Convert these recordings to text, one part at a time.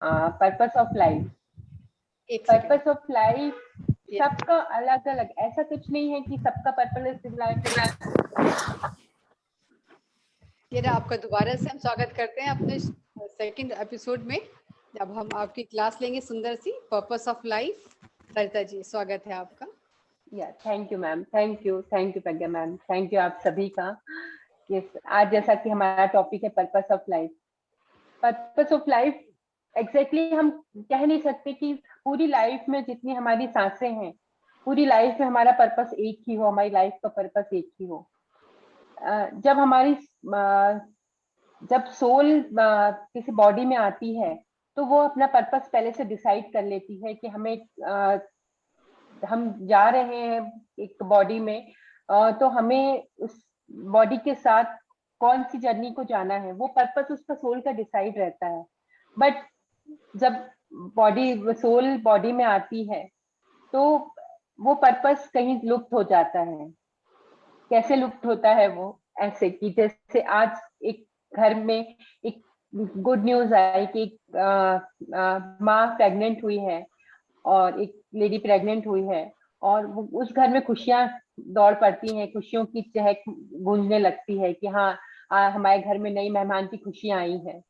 Purpose of life. एक second. Purpose of life सबका अलग अलग, ऐसा कुछ नहीं है कि सबका पर्पस ऑफ लाइफ। ये ना, आपका दोबारा से हम स्वागत करते हैं अपने सेकंड एपिसोड में। अब हम आपकी क्लास लेंगे सुंदर सी, purpose of life. Sarita ji, स्वागत है आपका। या thank you ma'am, thank you Pragya ma'am, thank you आप सभी का। यस, आज जैसा कि हमारा टॉपिक है purpose of life. Purpose of life exactly हम कह नहीं सकते कि पूरी लाइफ में जितनी हमारी सांसें हैं, पूरी लाइफ में हमारा पर्पस एक ही हो, हमारी लाइफ का पर्पस एक ही हो। जब हमारी जब सोल किसी बॉडी में आती है तो वो अपना पर्पस पहले से डिसाइड कर लेती है कि हम जा रहे हैं एक बॉडी में, तो हमें उस बॉडी के साथ कौन सी जर्नी को जाना है, वो पर्पस उसका सोल का डिसाइड रहता है। बट जब सोल बॉडी में आती है तो वो पर्पस कहीं लुप्त हो जाता है। कैसे लुप्त होता है वो? ऐसे कि जैसे आज एक घर में एक गुड न्यूज आई कि माँ प्रेग्नेंट हुई है, और एक लेडी प्रेग्नेंट हुई है, और उस घर में खुशियां दौड़ पड़ती हैं, खुशियों की चहक गूंजने लगती है कि हाँ, हमारे घर में नई मेहमान की खुशियां आई हैं।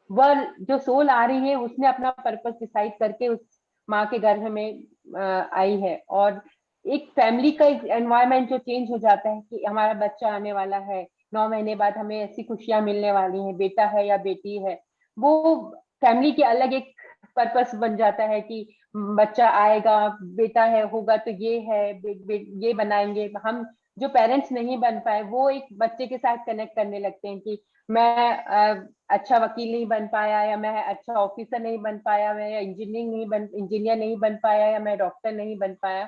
वह जो सोल आ रही है उसने अपना पर्पस डिसाइड करके उस माँ के गर्भ में आई है, और एक फैमिली का एक एनवायरनमेंट जो चेंज हो जाता है कि हमारा बच्चा आने वाला है, 9 महीने बाद हमें ऐसी खुशियां मिलने वाली हैं, बेटा है या बेटी है। वो फैमिली के अलग एक पर्पस बन जाता है कि बच्चा आएगा, बेटा है होगा तो ये है, ये बनाएंगे हम। जो पेरेंट्स नहीं बन पाए वो एक बच्चे के साथ कनेक्ट करने लगते हैं कि मैं अच्छा वकील नहीं बन पाया, या मैं अच्छा ऑफिसर नहीं बन पाया, मैं इंजीनियर नहीं बन पाया, या मैं डॉक्टर नहीं बन पाया।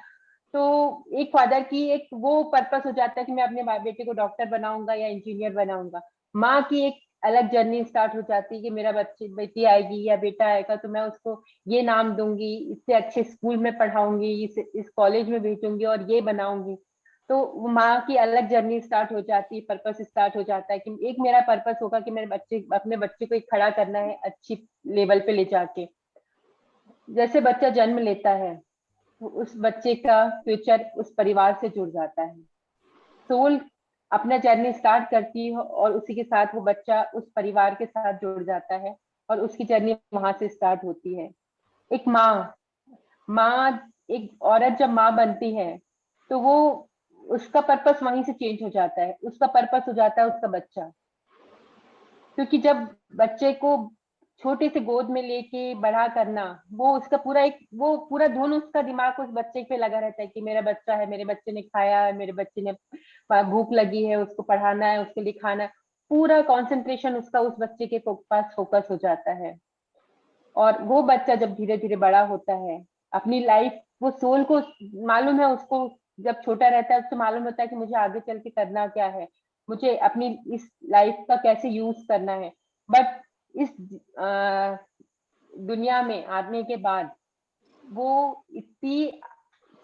तो एक फादर की एक वो पर्पस हो जाता है कि मैं अपने बेटे को डॉक्टर बनाऊंगा या इंजीनियर बनाऊंगा। माँ की एक अलग जर्नी स्टार्ट हो जाती है कि मेरा बेटी आएगी या बेटा आएगा तो मैं उसको ये नाम दूंगी, इससे अच्छे स्कूल में पढ़ाऊंगी, इस कॉलेज में भेजूंगी और ये बनाऊंगी। तो माँ की अलग जर्नी स्टार्ट हो जाती है, पर्पस स्टार्ट हो जाता है कि एक मेरा पर्पस होगा कि अपने बच्चे को एक खड़ा करना है अच्छी लेवल पे ले जाके। जैसे बच्चा जन्म लेता है तो उस बच्चे का फ्यूचर उस परिवार से जुड़ जाता है। सोल अपना जर्नी स्टार्ट करती है और उसी के साथ वो बच्चा उस परिवार के साथ जुड़ जाता है और उसकी जर्नी वहां से स्टार्ट होती है। एक माँ एक औरत जब माँ बनती है तो वो उसका पर्पस वहीं से चेंज हो जाता है, उसका पर्पस हो जाता है उसका बच्चा। क्योंकि जब बच्चे को छोटे से गोद में लेके बड़ा करना, वो उसका पूरा एक वो पूरा धुन उसका दिमाग उस बच्चे पे लगा रहता है कि मेरा बच्चा है, मेरे बच्चे ने खाया है, मेरे बच्चे ने भूख लगी है, उसको पढ़ाना है, उसको लिखाना है। पूरा कंसंट्रेशन उसका उस बच्चे के पास फोकस हो जाता है। और वो बच्चा जब धीरे धीरे बड़ा होता है अपनी लाइफ, वो सोल को मालूम है, उसको जब छोटा रहता है उसको मालूम होता है कि मुझे आगे चल के करना क्या है, मुझे अपनी इस लाइफ का कैसे यूज करना है। बट इस दुनिया में आने के बाद वो इतनी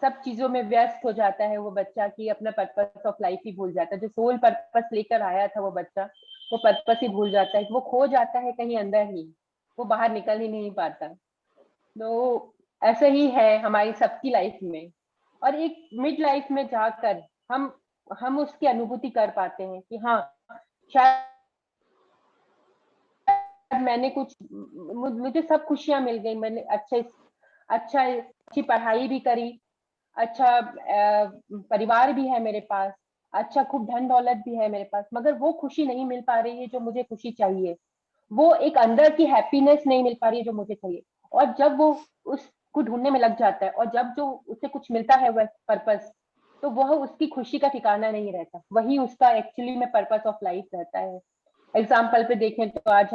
सब चीजों में व्यस्त हो जाता है वो बच्चा कि अपना पर्पस ऑफ लाइफ ही भूल जाता है। जो सोल पर्पस लेकर आया था वो बच्चा, वो पर्पस ही भूल जाता है, वो खो जाता है कहीं अंदर ही, वो बाहर निकल ही नहीं पाता। तो ऐसा ही है हमारी सबकी लाइफ में। और एक मिड लाइफ में जाकर हम उसकी अनुभूति कर पाते हैं कि हाँ, शायद मैंने कुछ मुझे सब खुशियां मिल गई, मैंने अच्छी पढ़ाई भी करी, अच्छा परिवार भी है मेरे पास, अच्छा खूब धन दौलत भी है मेरे पास, मगर वो खुशी नहीं मिल पा रही है जो मुझे खुशी चाहिए। वो एक अंदर की हैप्पीनेस नहीं मिल पा रही है जो मुझे चाहिए। और जब वो उसको ढूंढने में लग जाता है और जब जो उसे कुछ मिलता है वह पर्पस, तो वह उसकी खुशी का ठिकाना नहीं रहता, वही उसका एक्चुअली में पर्पस ऑफ लाइफ रहता है। एग्जाम्पल पे देखें तो आज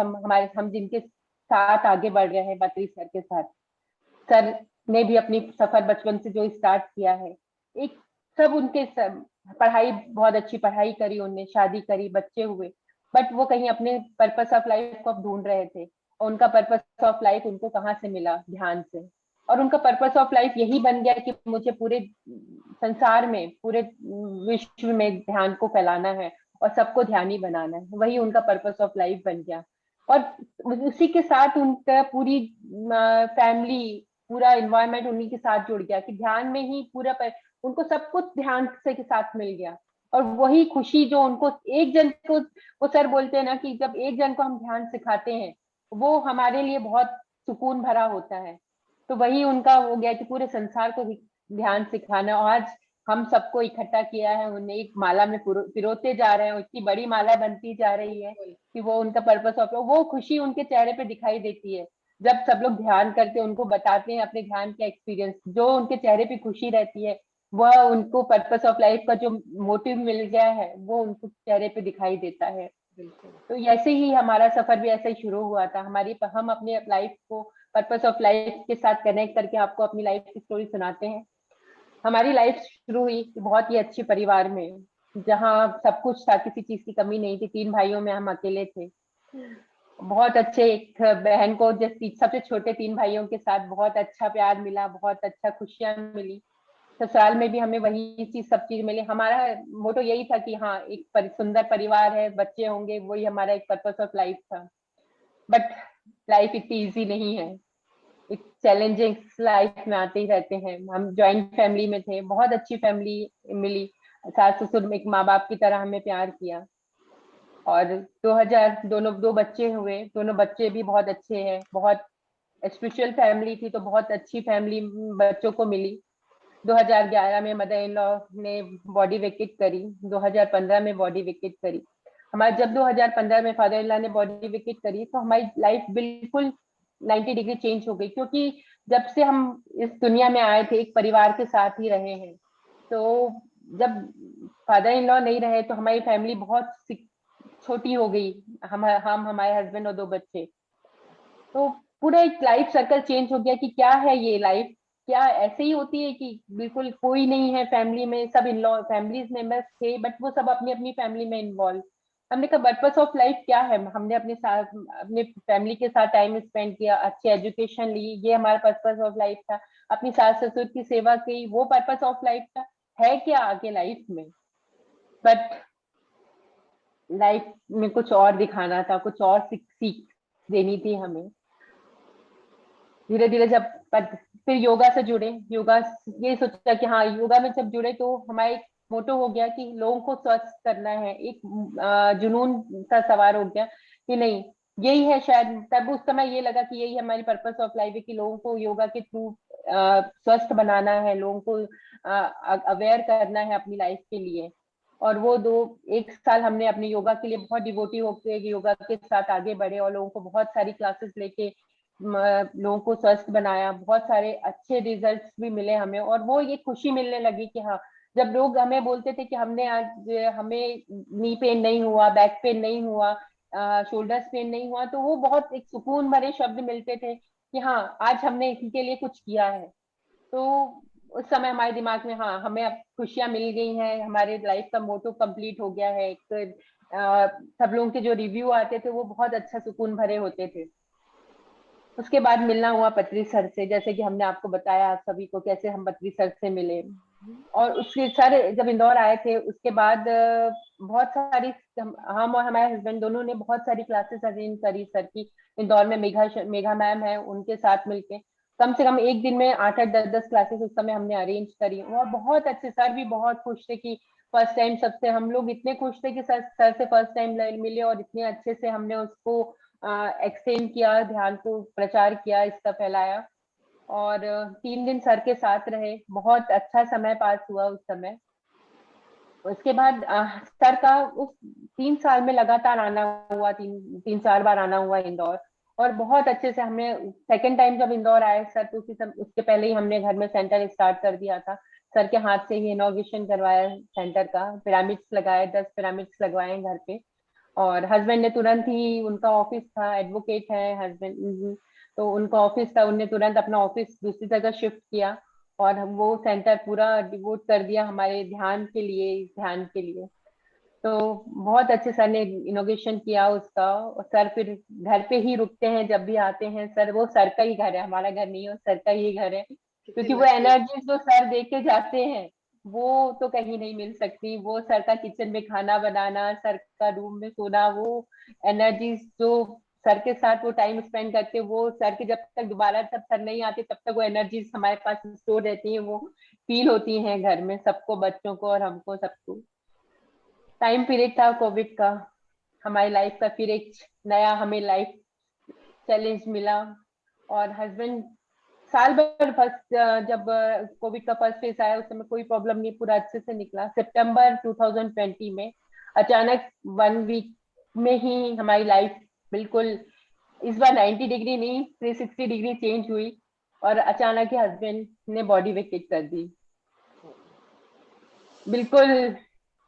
हम जिनके साथ आगे बढ़ रहे हैं, बतरी सर के साथ, सर ने भी अपनी सफर बचपन से जो स्टार्ट किया है, एक सब उनके सब पढ़ाई, बहुत अच्छी पढ़ाई करी, उनने शादी करी, बच्चे हुए, बट वो कहीं अपने पर्पस ऑफ लाइफ को अब ढूंढ रहे थे। और उनका पर्पस ऑफ लाइफ उनको कहाँ से मिला? ध्यान से। और उनका पर्पस ऑफ लाइफ यही बन गया कि मुझे पूरे संसार में, पूरे विश्व में ध्यान को फैलाना है और सबको ध्यानी बनाना है, वही उनका पर्पस ऑफ लाइफ बन गया। और उसी के साथ उनका पूरी फैमिली, पूरा इन्वायरमेंट उन्हीं के साथ जुड़ गया कि ध्यान में ही उनको सब कुछ ध्यान से के साथ मिल गया। और वही खुशी जो उनको एक जन को, वो सर बोलते हैं ना कि जब एक जन को हम ध्यान सिखाते हैं वो हमारे लिए बहुत सुकून भरा होता है। तो वही उनका हो गया कि पूरे संसार को ध्यान सिखाना। और आज हम सबको इकट्ठा किया है, उन्हें एक माला में पिरोते जा रहे हैं, इतनी बड़ी माला बनती जा रही है कि वो उनका पर्पस ऑफ, वो खुशी उनके चेहरे पे दिखाई देती है जब सब लोग ध्यान करते हैं, उनको बताते हैं अपने ध्यान का एक्सपीरियंस, जो उनके चेहरे पे खुशी रहती है वह उनको पर्पस ऑफ लाइफ का जो मोटिव मिल गया है वो उनको चेहरे पे दिखाई देता है। बिल्कुल। तो ऐसे ही हमारा सफर भी ऐसे ही शुरू हुआ था। हम अपने लाइफ को पर्पस ऑफ लाइफ के साथ कनेक्ट करके आपको अपनी लाइफ की स्टोरी सुनाते हैं। हमारी लाइफ शुरू हुई बहुत ही अच्छे परिवार में, जहाँ सब कुछ था, किसी चीज की कमी नहीं थी। 3 भाइयों में हम अकेले थे। बहुत अच्छे, एक बहन को सबसे छोटे 3 भाइयों के साथ बहुत अच्छा प्यार मिला, बहुत अच्छा खुशियां मिली। ससुराल में भी हमें वही चीज, सब चीज मिली। हमारा मोटो यही था कि हाँ एक सुंदर परिवार है, बच्चे होंगे, वही हमारा एक पर्पस ऑफ लाइफ था। बट लाइफ इतनी इजी नहीं है, एक चैलेंजिंग लाइफ में आते ही रहते हैं। हम जॉइंट फैमिली में थे, बहुत अच्छी फैमिली मिली, सास ससुर एक माँ बाप की तरह हमें प्यार किया। और 2000 दोनों 2 बच्चे हुए, दोनों बच्चे भी बहुत अच्छे हैं। बहुत स्पिरिचुअल फैमिली थी, तो बहुत अच्छी फैमिली बच्चों को मिली। 2011 में मदर इन लॉ ने बॉडी वेकेट करी, 2015 में बॉडी वेकेट करी। हमारे जब 2015 में फादर इन लॉ ने बॉडी वेकेट करी तो हमारी लाइफ बिल्कुल 90 डिग्री चेंज हो गई, क्योंकि जब से हम इस दुनिया में आए थे एक परिवार के साथ ही रहे हैं। तो जब फादर इन लॉ नहीं रहे तो हमारी फैमिली बहुत छोटी हो गई। हम हमारे हस्बैंड और 2 बच्चे। तो पूरा एक लाइफ सर्कल चेंज हो गया कि क्या है ये लाइफ, क्या ऐसे ही होती है कि बिल्कुल कोई नहीं है फैमिली में, सब इन लॉ फैमिलीज मेंबर्स थे बट वो सब अपनी अपनी फैमिली में इन्वॉल्व। हमने कहा पर्पस ऑफ लाइफ क्या है, हमने अपने साथ अपने फैमिली के साथ टाइम स्पेंड किया, अच्छी एजुकेशन ली, ये हमारा पर्पस ऑफ लाइफ था। अपनी सास ससुर की सेवा की, वो पर्पस ऑफ लाइफ था। है क्या आगे लाइफ में? बट लाइफ में कुछ और दिखाना था, कुछ और सीख देनी थी हमें। धीरे धीरे फिर योगा से जुड़े, योगा, ये सोचा कि हाँ योगा में जब जुड़े तो हमारा एक मोटो हो गया कि लोगों को स्वस्थ करना है। एक जुनून सा सवार हो गया कि नहीं, यही है शायद। तब उस समय ये लगा कि यही हमारी पर्पस ऑफ लाइफ है कि लोगों को योगा के थ्रू स्वस्थ बनाना है, लोगों को अवेयर करना है अपनी लाइफ के लिए। और वो 1 साल हमने अपने योगा के लिए बहुत डिवोटी होकर योगा के साथ आगे बढ़े और लोगों को बहुत सारी क्लासेस लेके लोगों को स्वस्थ बनाया। बहुत सारे अच्छे रिजल्ट्स भी मिले हमें, और वो ये खुशी मिलने लगी कि हाँ, जब लोग हमें बोलते थे कि हमने आज हमें नी पेन नहीं हुआ, बैक पेन नहीं हुआ, शोल्डर्स पेन नहीं हुआ, तो वो बहुत एक सुकून भरे शब्द मिलते थे कि हाँ आज हमने इनके लिए कुछ किया है। तो उस समय हमारे दिमाग में हाँ हमें अब खुशियां मिल गई हैं, हमारे लाइफ का मोटो कंप्लीट हो गया है। एक सब लोगों के जो रिव्यू आते थे वो बहुत अच्छा सुकून भरे होते थे। उसके बाद मिलना हुआ पत्री सर से, जैसे कि हमने आपको बताया आप सभी को कैसे हम पत्री सर से मिले। और उसके सर जब इंदौर आए थे उसके बाद बहुत सारी हम और हमारे हस्बैंड दोनों ने बहुत सारी क्लासेस अटेंड करी सर की। इंदौर में मेघा मैम है, उनके साथ मिलके कम से कम एक दिन में 8-8 10-10 क्लासेस उस समय हमने अरेंज करी। और बहुत अच्छे, सर भी बहुत खुश थे कि फर्स्ट टाइम, सबसे हम लोग इतने खुश थे कि सर से फर्स्ट टाइम मिले और इतने अच्छे से हमने उसको एक्सटेंड किया, ध्यान को प्रचार किया, इसका फैलाया। और 3 दिन सर के साथ रहे, बहुत अच्छा समय पास हुआ उस समय। उसके बाद सर का उस 3 साल में लगातार आना हुआ, 3-4 बार आना हुआ इंदौर। और बहुत अच्छे से हमने सेकंड टाइम जब इंदौर आए सर, तो उसके पहले ही हमने घर में सेंटर स्टार्ट कर दिया था। सर के हाथ से ही इनॉग्रेशन करवाया सेंटर का, पिरामिड्स लगाए, 10 पिरामिड्स लगवाए घर पे। और हस्बैंड ने तुरंत ही, उनका ऑफिस था, एडवोकेट है हस्बैंड, तो उनका ऑफिस था, उनने तुरंत अपना ऑफिस दूसरी जगह शिफ्ट किया और हम वो सेंटर पूरा डिवोट कर दिया हमारे ध्यान के लिए, ध्यान के लिए। तो बहुत अच्छे सर ने इनोग्रेशन किया उसका। और सर फिर घर पे ही रुकते हैं जब भी आते हैं सर, वो सर का ही घर है, हमारा घर नहीं है, सर का ही घर है। कितने क्योंकि वो लकी है। एनर्जी जो सर दे के जाते हैं वो तो कहीं नहीं मिल सकती। वो सर का किचन में खाना बनाना, सर का रूम में सोना, वो एनर्जी जो सर के साथ वो टाइम स्पेंड करते, वो सर के जब तक दोबारा तब सर नहीं आते तब तक वो एनर्जीज हमारे पास स्टोर रहती है, वो फील होती हैं घर में सबको, बच्चों को और हमको सबको। टाइम पीरियड था कोविड का, हमारी लाइफ का फिर एक नया हमें लाइफ चैलेंज मिला। और हस्बैंड साल भर फर्स्ट, जब कोविड का फर्स्ट फेज आया उस समय कोई प्रॉब्लम नहीं, पूरा अच्छे से निकला। सितंबर 2020 में अचानक 1 वीक में ही हमारी लाइफ बिल्कुल, इस बार 90 डिग्री नहीं 360 डिग्री चेंज हुई, और अचानक ही हस्बैंड ने बॉडी वेकेट कर दी। बिल्कुल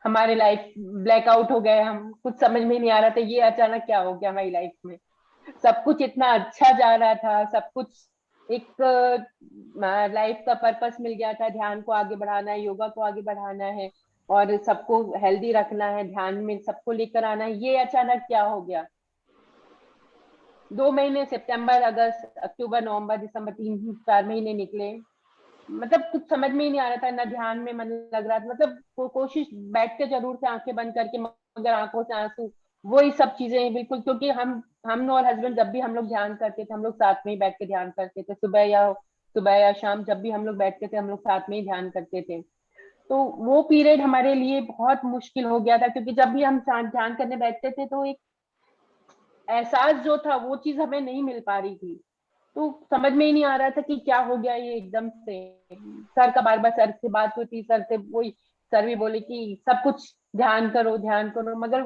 हमारे लाइफ ब्लैकआउट हो गए, हम कुछ समझ में नहीं आ रहा था ये अचानक क्या हो गया हमारी लाइफ में। सब कुछ इतना अच्छा जा रहा था, सब कुछ एक लाइफ का पर्पस मिल गया था, ध्यान को आगे बढ़ाना है, योगा को आगे बढ़ाना है, और सबको हेल्दी रखना है, ध्यान में सबको लेकर आना है, ये अचानक क्या हो गया। 2 महीने, सितंबर, अगस्त, अक्टूबर, नवंबर, दिसंबर, 3-4 महीने निकले, मतलब कुछ समझ में ही नहीं आ रहा था, ना ध्यान में मन लग रहा था, मतलब कोशिश बैठते जरूर थे आंखें बंद करके, मगर आंखों से आंसू, वही सब चीजें बिल्कुल। क्योंकि हम और हस्बैंड जब भी हम लोग ध्यान करते थे, हम लोग साथ में ही बैठ के ध्यान करते थे, सुबह या शाम जब भी हम लोग बैठते थे हम लोग साथ में ही ध्यान करते थे। तो वो पीरियड हमारे लिए बहुत मुश्किल हो गया था, क्योंकि जब भी हम ध्यान करने बैठते थे तो एक एहसास जो था वो चीज हमें नहीं मिल पा रही थी। तो समझ में ही नहीं आ रहा था कि क्या हो गया ये एकदम से। सर का बार बार सर से बात होती, सर से वही, सर भी बोले कि सब कुछ ध्यान करो ध्यान करो, मगर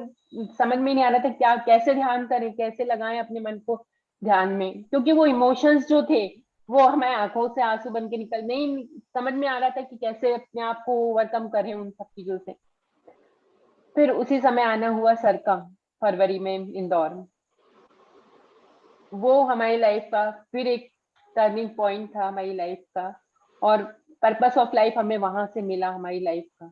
समझ में नहीं आ रहा था क्या, कैसे ध्यान करें, कैसे लगाएं अपने मन को ध्यान में, क्योंकि वो इमोशंस जो थे वो हमें आंखों से आंसू बन के निकल नहीं, समझ में आ रहा था कि कैसे अपने आप को ओवरकम करें उन सब चीजों से। फिर उसी समय आना हुआ सर का, फरवरी में इंदौर में। वो हमारी लाइफ का फिर एक टर्निंग पॉइंट था हमारी लाइफ का, और पर्पस ऑफ लाइफ हमें वहां से मिला हमारी लाइफ का,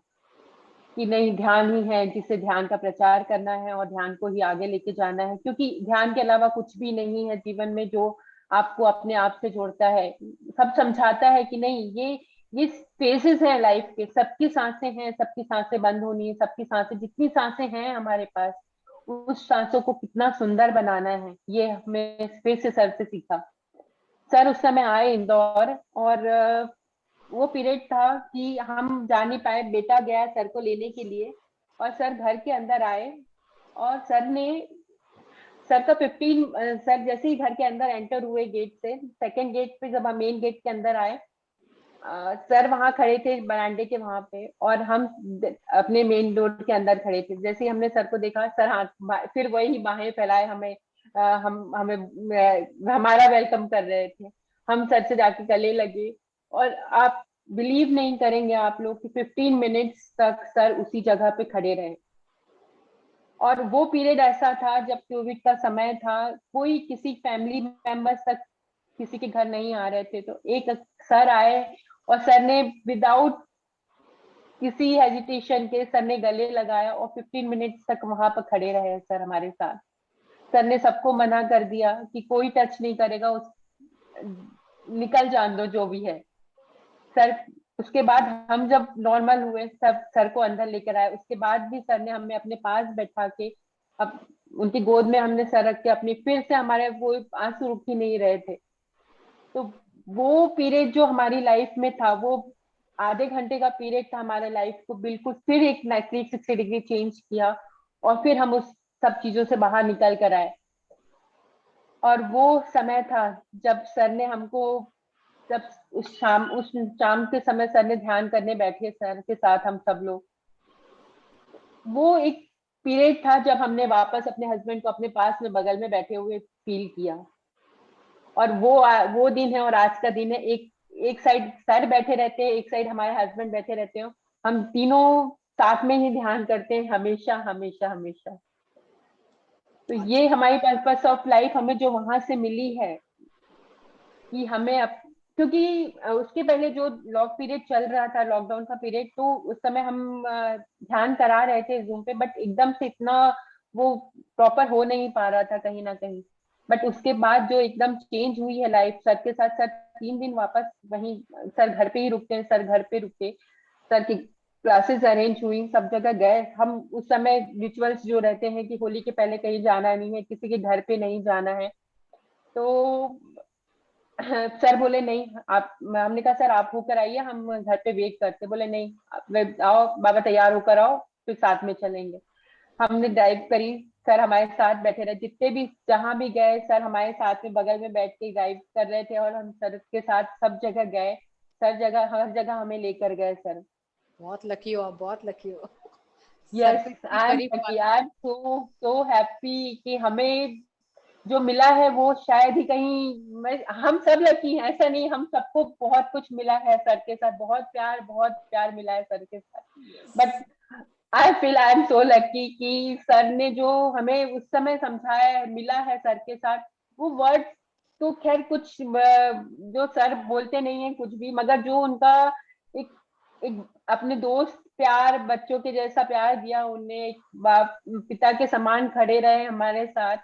कि नहीं ध्यान ही है जिसे ध्यान का प्रचार करना है और ध्यान को ही आगे लेके जाना है, क्योंकि ध्यान के अलावा कुछ भी नहीं है जीवन में जो आपको अपने आप से जोड़ता है। सब समझाता है कि नहीं, ये फेजेस हैं लाइफ के, सबकी सांसें हैं, सबकी सांसें बंद होनी है, सबकी सांसें, जितनी सांसें हैं हमारे पास उस सांसों को कितना सुंदर बनाना है, ये हमें फिर से सर से सीखा। सर उस समय आए इंदौर, और वो पीरियड था कि हम जा नहीं पाए, बेटा गया सर को लेने के लिए, और सर घर के अंदर आए, और सर का 15, सर जैसे ही घर के अंदर एंटर हुए गेट से, सेकंड गेट पे जब हम मेन गेट के अंदर आए, सर वहां खड़े थे बरामदे के वहां पे, और हम अपने मेन डोर के अंदर खड़े थे। जैसे ही हमने सर को देखा, सर हाथ फिर वही बाहें फैलाए हमें, हमें हमारा वेलकम कर रहे थे। हम सर से जाके गले लगे, और आप बिलीव नहीं करेंगे आप लोग कि 15 मिनट्स तक सर उसी जगह पे खड़े रहे। और वो पीरियड ऐसा था जब कोविड का समय था, कोई किसी फैमिली मेंबर्स तक किसी के घर नहीं आ रहे थे, तो एक सर आए, और सर ने विदाउट किसी हेजिटेशन के सर ने गले लगाया, और 15 मिनट्स तक वहां पर खड़े रहे सर हमारे साथ। सर ने सबको मना कर दिया कि कोई टच नहीं करेगा, निकल जान दो जो भी है। सर उसके बाद हम जब नॉर्मल हुए, सब सर को अंदर लेकर आए, उसके बाद भी सर ने हमें अपने पास बैठा के, अब उनकी गोद में हमने सर रख के अपनी, फिर से हमारे वो आंसू रुक ही नहीं रहे थे। तो वो पीरियड जो हमारी लाइफ में था, वो आधे घंटे का पीरियड था, हमारे लाइफ को बिल्कुल फिर एक 360 डिग्री चेंज किया, और फिर हम उस सब चीजों से बाहर निकल कर आए। और वो समय था जब सर ने हमको, जब उस शाम के समय सर ने ध्यान करने बैठे सर के साथ हम सब लोग, वो एक पीरियड था जब हमने वापस अपने हस्बैंड को अपने पास में बगल में बैठे हुए फील किया। और वो दिन है और आज का दिन है, एक साइड सर बैठे रहते हैं, एक साइड हमारे हस्बैंड बैठे रहते हो, हम तीनों साथ में ही ध्यान करते हैं हमेशा हमेशा हमेशा। तो ये हमारी पर्पस ऑफ लाइफ हमें जो वहां से मिली है, कि हमें क्योंकि उसके पहले जो लॉक पीरियड चल रहा था, लॉकडाउन का पीरियड, तो उस समय हम ध्यान करा रहे थे जूम पे, बट एकदम से इतना वो प्रॉपर हो नहीं पा रहा था कहीं ना कहीं। बट उसके बाद जो एकदम चेंज हुई है लाइफ सर के साथ, सर 3 दिन वापस वहीं, सर घर पे ही रुकते हैं, सर घर पे रुके, सर की क्लासेस अरेंज हुई, सब जगह गए हम। उस समय रिचुअल्स जो रहते हैं कि होली के पहले कहीं जाना नहीं है, किसी के घर पे नहीं जाना है। तो सर बोले नहीं आप, हमने कहा सर आप होकर आइए, हम घर पे वेट करते। बोले नहीं आओ बाबा, तैयार होकर आओ, फिर साथ में चलेंगे। हमने ड्राइव करी, सर हमारे साथ बैठे रहे, जितने भी जहां भी गए सर हमारे साथ में बगल में बैठ के ड्राइव कर रहे थे, और हम सर के साथ सब जगह गए। हर जगह हमें लेकर गए सर। बहुत लकी हो आप, बहुत लकी हो। सर यस, को इतनी आई एम करीब लकी, पाना। I am so so happy कि हमें जो मिला है वो शायद ही कहीं, हम सब लकी हैं ऐसा नहीं, हम सबको बहुत कुछ मिला है सर के साथ, बहुत प्यार मिला है सर के साथ। But I feel I am so lucky कि सर ने जो हमें उस समय समझाया है, मिला है सर के साथ, वो वर्ड तो खैर कुछ जो सर बोलते नहीं है कुछ भी, मगर जो उनका एक एक अपने दोस्त प्यार, बच्चों के जैसा प्यार दिया उनने, एक बाप पिता के समान खड़े रहे हमारे साथ,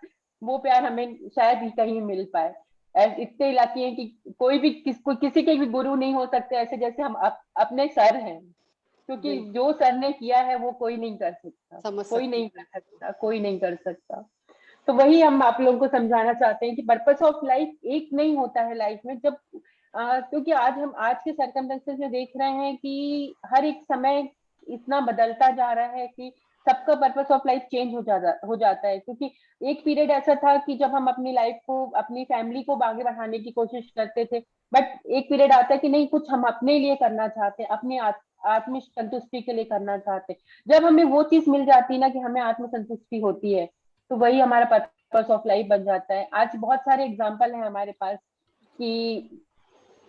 वो प्यार हमें शायद ही कहीं मिल पाए। इतने इलाके हैं कि कोई भी किसी के भी गुरु नहीं हो सकते ऐसे जैसे हम अपने सर हैं, क्योंकि बिल्कुल जो सर ने किया है वो कोई नहीं कर सकता, समझ कोई सकती नहीं हूँ। कर सकता, कोई नहीं कर सकता। तो वही हम आप लोगों को समझाना चाहते हैं कि पर्पस ऑफ लाइफ एक नहीं होता है लाइफ में। जब क्योंकि आज के सरकमस्टेंसेस में देख रहे हैं कि हर एक समय इतना बदलता जा रहा है कि सबका पर्पस ऑफ लाइफ चेंज हो जाता है। क्योंकि एक पीरियड ऐसा था कि जब हम अपनी लाइफ को, अपनी फैमिली को आगे बढ़ाने की कोशिश करते थे, बट एक पीरियड आता है कि नहीं, कुछ हम अपने लिए करना चाहते हैं, अपनी आत्म संतुष्टि के लिए करना चाहते हैं। जब हमें वो चीज मिल जाती है ना कि हमें आत्म संतुष्टि होती है, तो वही हमारा पर्पस ऑफ लाइफ बन जाता है। आज बहुत सारे एग्जाम्पल हैं हमारे पास कि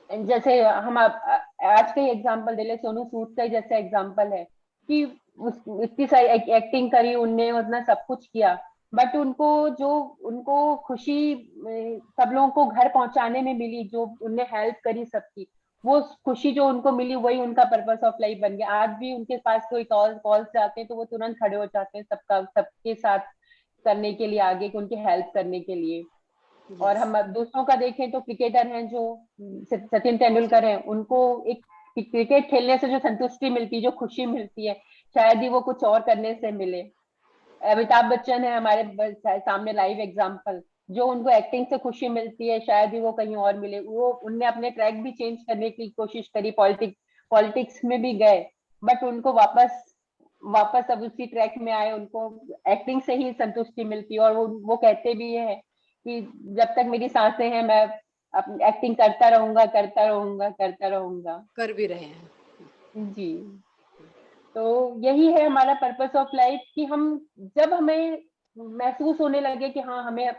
जैसे आज का ही एग्जाम्पल दे ले, सोनू सूद का ही जैसा एग्जाम्पल है कि इतनी सारी एक्टिंग करी उनने, उतना सब कुछ किया, बट उनको खुशी सब लोगों को घर पहुंचाने में मिली, जो उनने हेल्प करी सबकी, वो खुशी जो उनको मिली वही उनका पर्पस ऑफ लाइफ बन गया। आज भी उनके पास कोई कॉल्स जाते हैं तो वो तुरंत खड़े हो जाते हैं सबके साथ करने के लिए, आगे उनकी हेल्प करने के लिए। और यस। हम अब दूसरों का देखें तो क्रिकेटर हैं जो सचिन तेंदुलकर हैं, उनको एक क्रिकेट खेलने से जो संतुष्टि मिलती है, जो खुशी मिलती है, शायद ही वो कुछ और करने से मिले। अमिताभ बच्चन है हमारे सामने लाइव एग्जाम्पल, जो उनको एक्टिंग से खुशी मिलती है शायद ही वो कहीं और मिले। वो उनने अपने ट्रैक भी चेंज करने की कोशिश करी, पॉलिटिक्स में भी गए, बट उनको वापस वापस अब उसी ट्रैक में आए, उनको एक्टिंग से ही संतुष्टि मिलती है। और वो कहते भी है कि जब तक मेरी सांसें हैं मैं एक्टिंग करता रहूंगा, करता रहूंगा, करता रहूंगा। कर भी रहे हैं। जी। तो यही है हमारा पर्पस ऑफ लाइफ कि हम जब हमें महसूस होने लगे कि हाँ हमें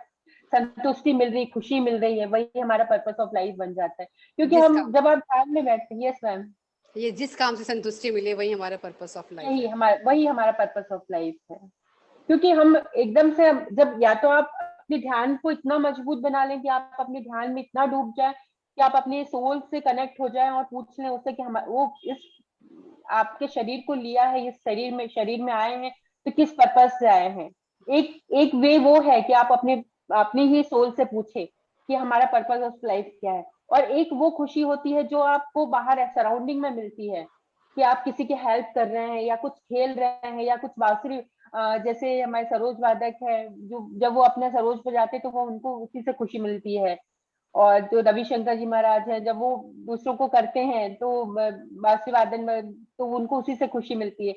संतुष्टि मिल रही, खुशी मिल रही है, वही हमारा पर्पस ऑफ लाइफ बन जाता है। क्योंकि जिस हम काम जब आप ध्यान में बैठते हैं, यस मैम, ये जिस काम से संतुष्टि मिले वही हमारा पर्पस ऑफ लाइफ है। वही हमारा पर्पस ऑफ लाइफ है। क्योंकि हम एकदम से जब या तो आप अपने ध्यान को इतना मजबूत बना लें कि आप अपने ध्यान में इतना डूब जाए कि आप अपने सोल से कनेक्ट हो जाए और पूछ लें उससे कि हम वो इस आपके शरीर को लिया है, इस शरीर में आए हैं तो किस पर्पस से आए हैं। एक एक वे वो है कि आप अपने ही सोल से पूछे कि हमारा पर्पस ऑफ लाइफ क्या है। और एक वो खुशी होती है जो आपको बाहर सराउंडिंग में मिलती है कि आप किसी की हेल्प कर रहे हैं या कुछ खेल रहे हैं या कुछ बांसुरी, जैसे हमारे सरोज वादक है, जो जब वो अपने सरोज बजाते तो वो उनको उसी से खुशी मिलती है। और जो रविशंकर जी महाराज है, जब वो दूसरों को करते हैं तो बांसुरी वादन में तो उनको उसी से खुशी मिलती है।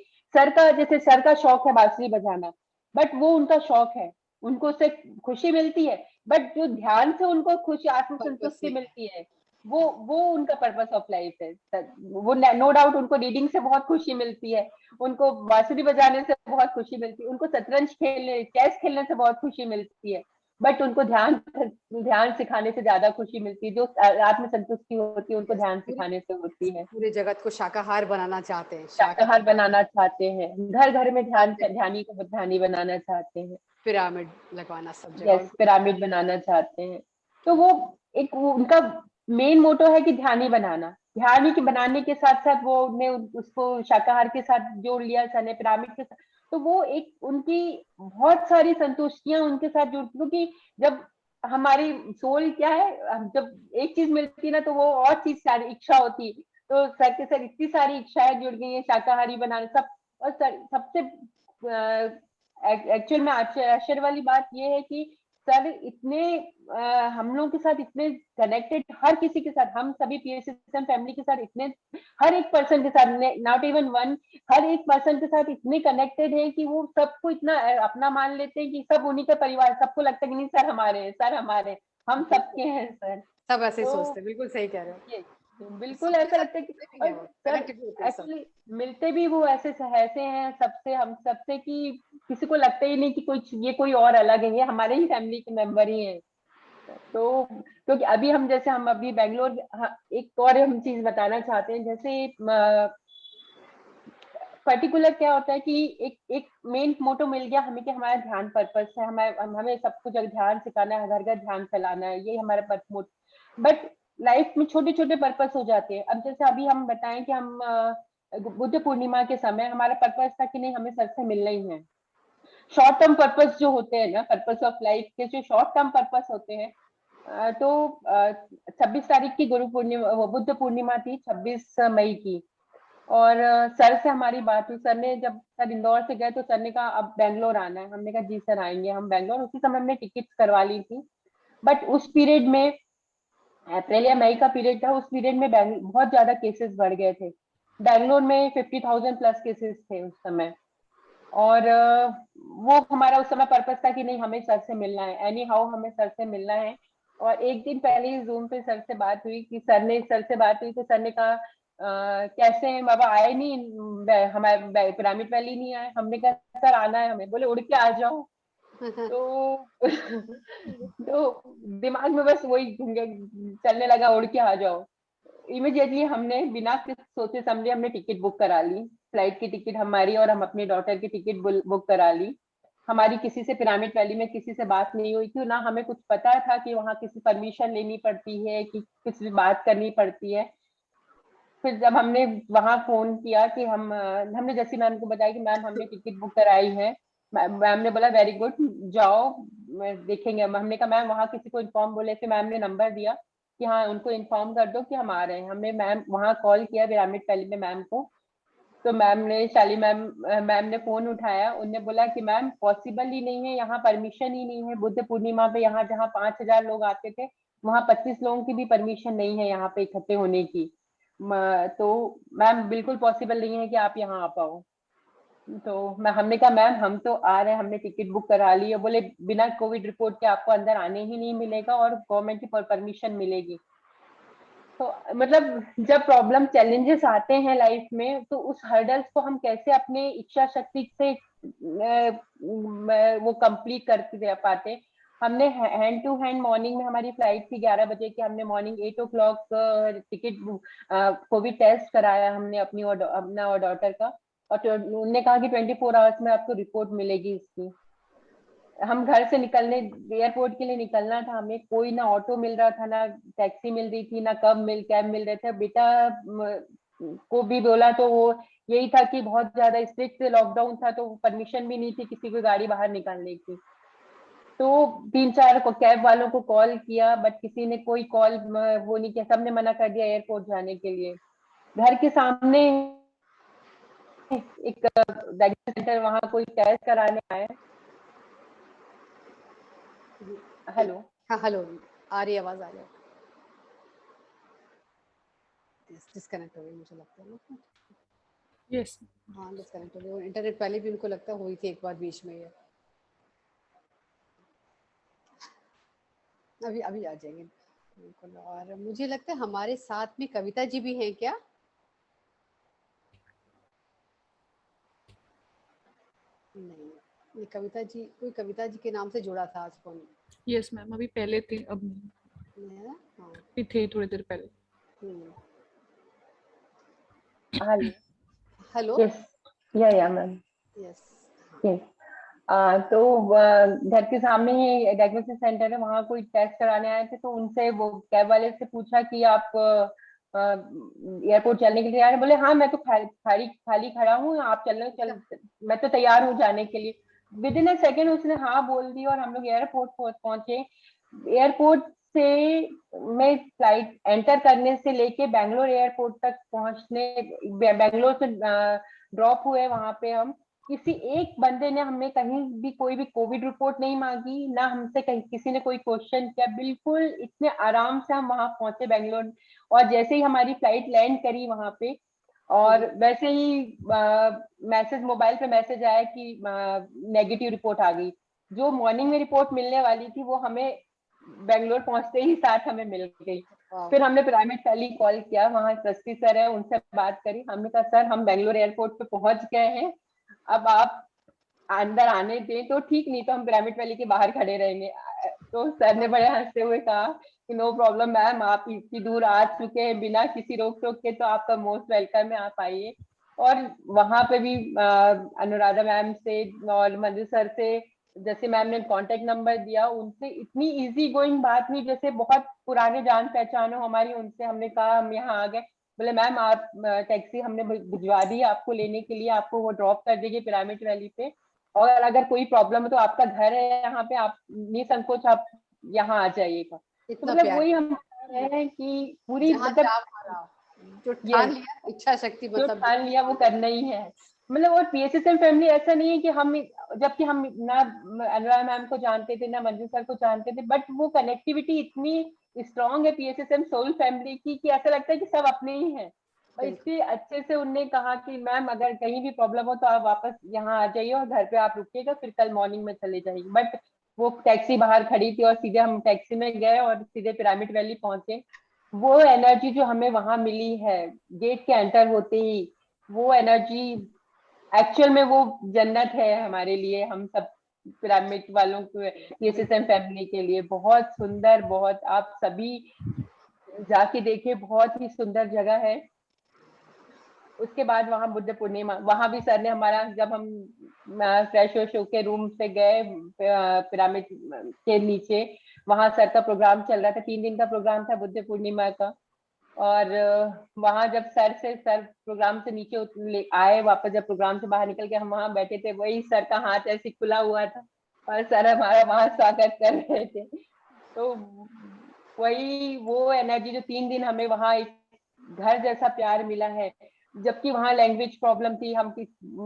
जैसे सर का शौक है बांसुरी बजाना, बट वो उनका शौक है, उनको उससे खुशी मिलती है। बट जो ध्यान से उनको खुशी, पर्पस आत्मसंतुष्टि से। मिलती है, वो उनका पर्पस ऑफ लाइफ है। वो नो डाउट उनको रीडिंग से बहुत खुशी मिलती है, उनको बांसुरी बजाने से बहुत खुशी मिलती है, उनको शतरंज खेलने, चेस खेलने से बहुत खुशी मिलती है, बट उनको ध्यान सिखाने से ज्यादा खुशी मिलती है। जो आत्म संतुष्टि होती है उनको यस, ध्यान सिखाने से होती है। पूरे जगत को शाकाहार बनाना चाहते हैं, शाकाहार शाकाहार बनाना चाहते हैं, घर घर में बनाते, ध्यानी को ध्यानी बनाना चाहते हैं। पिरामिड लगवाना सब जगह यस, उनको। पिरामिड बनाना चाहते हैं। तो वो उनका मेन मोटो है कि ध्यानी बनाना। ध्यानी के बनाने के साथ साथ वो ने उसको शाकाहार के साथ जोड़ लिया सर ने, पिरामिड के साथ। तो वो एक उनकी बहुत सारी संतुष्टियां उनके साथ जुड़, क्योंकि जब हमारी सोल क्या है, जब एक चीज मिलती है ना तो वो और चीज सारी इच्छा होती है। तो सर के सर इतनी सारी इच्छाएं जुड़ गई हैं शाकाहारी बनाने सब। और सर सबसे एक्चुअल में आश्चर्य वाली बात ये है कि सर इतने हम लोगों के साथ इतने कनेक्टेड, हर किसी के साथ, हम सभी पीएसएसएम फैमिली के साथ इतने, हर एक पर्सन के साथ, नॉट इवन वन, हर एक पर्सन के साथ इतने कनेक्टेड है कि वो सबको इतना अपना मान लेते हैं कि सब उन्हीं का परिवार, सबको लगता है कि नहीं सर हमारे हैं, सर हमारे हैं, हम सबके हैं सर। सब ऐसे ही तो सोचते हैं, बिल्कुल सही कह रहे हो। ये बिल्कुल सबके ऐसा साथ लगता है कि, मिलते भी और हैं वो, सर कनेक्टेड होते हैं सब। एक्चुअली मिलते भी वो ऐसे ऐसे हैं सबसे, हम सबसे, कि किसी को लगता ही नहीं कि ये कोई और अलग है, ये हमारे ही फैमिली के मेंबर ही हैं। तो क्योंकि अभी हम जैसे हम अभी बैंगलोर, एक और हम चीज बताना चाहते हैं, जैसे पर्टिकुलर क्या होता है कि एक एक मेन मोटो मिल गया हमें कि हमारा ध्यान पर्पस है, हमें सब कुछ ध्यान सिखाना है, घर घर ध्यान फैलाना है, ये हमारा पर्पस। बट लाइफ में छोटे छोटे पर्पस हो जाते हैं। अब जैसे अभी हम बताएं कि हम बुद्ध पूर्णिमा के समय हमारा पर्पस था कि नहीं हमें सर से मिलना ही है। शॉर्ट टर्म पर्पस जो होते हैं ना, पर्पस ऑफ लाइफ के जो शॉर्ट टर्म पर्पस होते हैं, तो 26 तारीख की गुरु पूर्णिमा, बुद्ध पूर्णिमा थी 26 मई की। और सर से हमारी बात हुई, सर ने जब सर इंदौर से गए तो सर ने कहा अब बैंगलोर आना है। हमने कहा जी सर आएंगे हम बैंगलोर। उसी समय हमने टिकट्स करवा ली थी। बट उस पीरियड में, अप्रैल या मई का पीरियड था, उस पीरियड में बहुत ज्यादा केसेस बढ़ गए थे। बैंगलोर में 50,000 प्लस केसेस थे उस समय। और वो हमारा उस समय पर्पस था कि नहीं हमें सर से मिलना है, एनी हाउ हमें सर से मिलना है। और एक दिन पहले ही जूम पे सर से बात हुई कि सर से बात हुई तो सर ने कहा कैसे हैं बाबा, आए नहीं हमारे पिरामिड वैली नहीं आए। हमने कहा सर आना है हमें। बोले उड़ के आ जाओ। तो तो दिमाग में बस वही चलने लगा, उड़ के आ जाओ। इमीडिएटली हमने बिना कुछ सोचे समझे हमने टिकट बुक करा ली, फ्लाइट की टिकट हमारी, और हम अपनी डॉटर की टिकट बुक करा ली। हमारी किसी से पिरामिड वैली में किसी से बात नहीं हुई थी, ना हमें कुछ पता था कि वहाँ किसी परमिशन लेनी पड़ती है कि किसी से बात करनी पड़ती है। फिर जब हमने वहां फोन किया कि हमने जैसे मैम को बताया कि मैम हमने टिकट बुक कराई है, मैम ने बोला वेरी गुड जाओ देखेंगे। हमने कहा मैम वहाँ किसी को इन्फॉर्म, बोले थे मैम ने नंबर दिया कि हाँ उनको इन्फॉर्म कर दो कि हम आ रहे हैं। हमने मैम वहाँ कॉल किया पिरामिड वैली में मैम को। तो मैम ने, शाली मैम ने फोन उठाया। उनने बोला कि मैम पॉसिबल ही नहीं है, यहाँ परमिशन ही नहीं है बुद्ध पूर्णिमा पे, यहाँ जहाँ 5,000 लोग आते थे वहाँ 25 लोगों की भी परमिशन नहीं है यहाँ पे इकट्ठे होने की। तो मैम बिल्कुल पॉसिबल नहीं है कि आप यहाँ आ पाओ। तो हमने कहा मैम हम तो आ रहे हैं, हमने टिकट बुक करा ली है। बोले बिना कोविड रिपोर्ट के आपको अंदर आने ही नहीं मिलेगा और गवर्नमेंट की परमिशन मिलेगी। तो मतलब जब प्रॉब्लम चैलेंजेस आते हैं लाइफ में, तो उस हर्डल्स को हम कैसे अपने इच्छा शक्ति से वो कंप्लीट कर पाते। हमने हैंड टू हैंड, मॉर्निंग में हमारी फ्लाइट थी 11 बजे की, हमने morning 8 o'clock ticket Covid test कराया हमने अपना और डॉटर का। और उन्होंने कहा कि 24 आवर्स में आपको रिपोर्ट मिलेगी इसकी। हम घर से निकलने, एयरपोर्ट के लिए निकलना था हमें, कोई ना ऑटो मिल रहा था, ना टैक्सी मिल रही थी, ना कैब मिल रहे थे। बेटा को भी बोला तो वो यही था कि बहुत ज्यादा स्ट्रिक्ट लॉकडाउन था, तो परमिशन भी नहीं थी किसी को गाड़ी बाहर निकालने की। तो 3-4 को कैब वालों को कॉल किया, बट किसी ने कोई कॉल वो नहीं किया, सबने मना कर दिया एयरपोर्ट जाने के लिए। घर के सामने एक डायग्नोस्टिक सेंटर, वहां कोई टेस्ट कराने आए। हेलो। हाँ हेलो, आ रही आवाज, आ रही है। डिस्कनेक्ट हो गई मुझे लगता है ना। यस। हाँ डिस्कनेक्ट हो गई, इंटरनेट पहले भी उनको लगता हुई थी एक बार बीच में ये। अभी अभी आ जाएंगे बिल्कुल। और मुझे लगता है हमारे साथ में कविता जी भी हैं क्या? नहीं, ये कविता जी, कोई कविता जी के नाम से जुड़ा था आज फोन। यस मैम, अभी पहले थे, अब नहीं। है ना? हाँ। अभी थे थोड़ी देर पहले। हेलो। हेलो। यस, या मैम। यस। यस। तो घर के सामने ही डायग्नोस्टिक सेंटर है, वहाँ कोई टेस्ट कराने आए थे। तो उनसे, वो कैब वाले से पूछा कि आप एयरपोर्ट चलने के लिए तैयार हैं? बोले हाँ मैं तो खाली खड़ा हूँ, आप चल, मैं तो तैयार हूँ जाने के लिए। विद इन अ सेकेंड उसने हाँ बोल दी और हम लोग एयरपोर्ट पहुंचे। एयरपोर्ट से में फ्लाइट एंटर करने से लेके बैंगलोर एयरपोर्ट तक पहुंचने, बैंगलोर से ड्रॉप हुए वहां पे हम, किसी एक बंदे ने हमें कहीं भी कोई भी कोविड रिपोर्ट नहीं मांगी, ना हमसे कहीं किसी ने कोई क्वेश्चन किया। बिल्कुल इतने आराम से हम वहां पहुंचे बैंगलोर। और जैसे ही हमारी फ्लाइट लैंड करी वहां पे, और वैसे ही मैसेज, मोबाइल पे मैसेज आया कि नेगेटिव रिपोर्ट आ गई। जो मॉर्निंग में रिपोर्ट मिलने वाली थी वो हमें बेंगलोर पहुंचते ही साथ हमें मिल गई। फिर हमने प्राइवेट पहले कॉल किया, वहाँ ट्रस्टी सर है, उनसे बात करी। हमने कहा सर हम बेंगलोर एयरपोर्ट पे पहुंच गए हैं, अब आप अंदर आने दें तो ठीक, नहीं तो हम पिरामिड वैली के बाहर खड़े रहेंगे। तो सर ने बड़े हंसते हुए कहा कि नो प्रॉब्लम मैम, आप इतनी दूर आ चुके हैं बिना किसी रोक टोक के, तो आपका मोस्ट वेलकम है, आप आइए। और वहां पे भी अनुराधा मैम से और मंजू सर से, जैसे मैम ने कांटेक्ट नंबर दिया, उनसे इतनी इजी गोइंग बात हुई जैसे बहुत पुराने जान पहचान हो हमारी। उनसे हमने कहा हम यहाँ आ गए, बोले मैम आप टैक्सी हमने भिजवा दी आपको लेने के लिए, आपको वो ड्रॉप कर देगी पिरामिड वैली पे, और अगर कोई प्रॉब्लम है तो आपका घर है यहाँ पे, आप निसंकोच आप यहाँ आ जाइएगा। तो मतलब वही हम हैं कि पूरी मतलब जो ठान लिया, इच्छा शक्ति जो मतलब ठान लिया वो करना ही है। मतलब और पीएसएसएम फैमिली ऐसा नहीं है कि हम, जबकि हम ना अनुराग मैम को जानते थे ना मंजू सर को जानते थे, बट वो कनेक्टिविटी इतनी स्ट्रांग है पीएसएसएम सोल फैमिली की कि ऐसा लगता है कि सब अपने ही हैं। और इतने अच्छे से उनने कहा कि मैम अगर कहीं भी प्रॉब्लम हो तो आप वापस यहाँ आ जाइए और घर पे आप रुकिएगा, फिर कल मॉर्निंग में चले जाइए। बट वो टैक्सी बाहर खड़ी थी और सीधे हम टैक्सी में गए और सीधे पिरामिड वैली पहुंचे। वो एनर्जी जो हमें वहां मिली है गेट के एंटर होते ही, वो एनर्जी एक्चुअल में वो जन्नत है हमारे लिए, हम सब पिरामिड वालों के, पीएसएसएम फैमिली के लिए बहुत सुंदर, बहुत आप सभी जाके देखे, बहुत ही सुंदर जगह है। उसके बाद वहां बुद्ध पूर्णिमा, वहां भी सर ने हमारा, जब हम फ्रेश व्रेश होके रूम से गए पिरामिड के नीचे, वहां सर का प्रोग्राम चल रहा था, 3 दिन का प्रोग्राम था बुद्ध पूर्णिमा का। और वहां जब सर प्रोग्राम से नीचे आए वापस, जब प्रोग्राम से बाहर निकल के हम वहां बैठे थे, वही सर का हाथ ऐसे खुला हुआ था और सर हमारा वहां स्वागत कर रहे थे। तो वही वो एनर्जी जो 3 दिन हमें वहां एक घर जैसा प्यार मिला है। जबकि वहां लैंग्वेज प्रॉब्लम थी, हम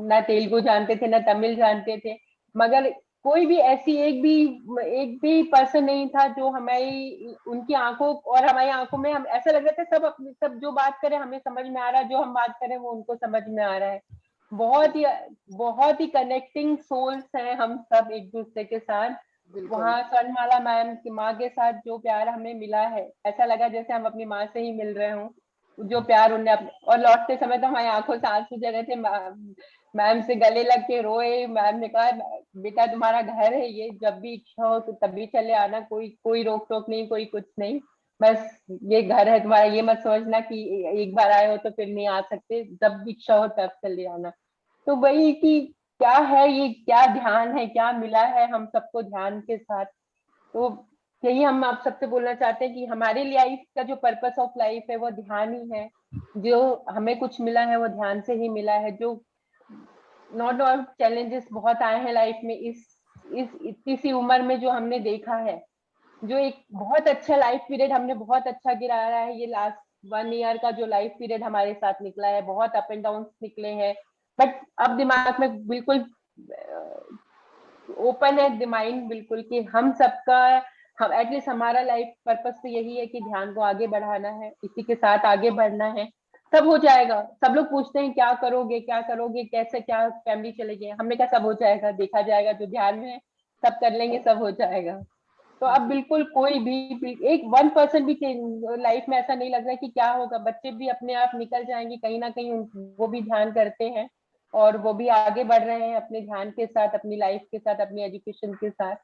ना तेलुगु जानते थे ना तमिल जानते थे, मगर कोई भी ऐसी एक भी पर्सन नहीं था जो हमारी, उनकी आंखों और हमारी आंखों में, हम ऐसा लग रहा था सब अपने, सब जो बात करें हमें समझ में आ रहा है, जो हम बात करें वो उनको समझ में आ रहा है। बहुत ही कनेक्टिंग सोल्स हैं हम सब एक दूसरे के साथ। वहाँ स्वर्णमाला मैम की माँ के साथ जो प्यार हमें मिला है, ऐसा लगा जैसे हम अपनी माँ से ही मिल रहे हों। जो प्यार उन्हें और लौटते समय तो हमारी आंखों से आंसू जा रहे थे। मैम से गले लग के रोए। मैम ने कहा बेटा तुम्हारा घर है ये, जब भी इच्छा हो तो तभी चले आना, कोई रोक टोक नहीं, कोई कुछ नहीं, बस ये घर है तुम्हारा, ये मत समझना कि एक बार आए हो तो फिर नहीं आ सकते, जब भी इच्छा हो तब चले आना। तो वही कि क्या है ये, क्या ध्यान है, क्या मिला है हम सबको ध्यान के साथ। तो यही हम आप सबसे बोलना चाहते हैं कि हमारे लाइफ का जो पर्पस ऑफ लाइफ है वो ध्यान ही है। जो हमें कुछ मिला है वो ध्यान से ही मिला है। जो नॉट और चैलेंजेस बहुत आए हैं लाइफ में, इस इतनी सी उम्र में जो हमने देखा है, जो एक बहुत अच्छा लाइफ पीरियड हमने बहुत अच्छा गिराया है, ये लास्ट 1 ईयर का जो लाइफ पीरियड हमारे साथ निकला है, बहुत अप एंड डाउन निकले हैं। बट अब दिमाग में बिल्कुल ओपन है माइंड बिल्कुल, कि हम सबका, हम एटलीस्ट हमारा लाइफ पर्पस तो यही है कि ध्यान को आगे बढ़ाना है, इसी के साथ आगे बढ़ना है। सब हो जाएगा। सब लोग पूछते हैं क्या करोगे क्या करोगे, कैसे क्या फैमिली चलेगी, हमने कहा सब हो जाएगा, देखा जाएगा, जो ध्यान में है सब कर लेंगे, सब हो जाएगा। तो अब बिल्कुल कोई भी एक 1% भी लाइफ में ऐसा नहीं लग रहा है कि क्या होगा। बच्चे भी अपने आप निकल जाएंगे कहीं ना कहीं, वो भी ध्यान करते हैं और वो भी आगे बढ़ रहे हैं अपने ध्यान के साथ, अपनी लाइफ के साथ, अपनी एजुकेशन के साथ।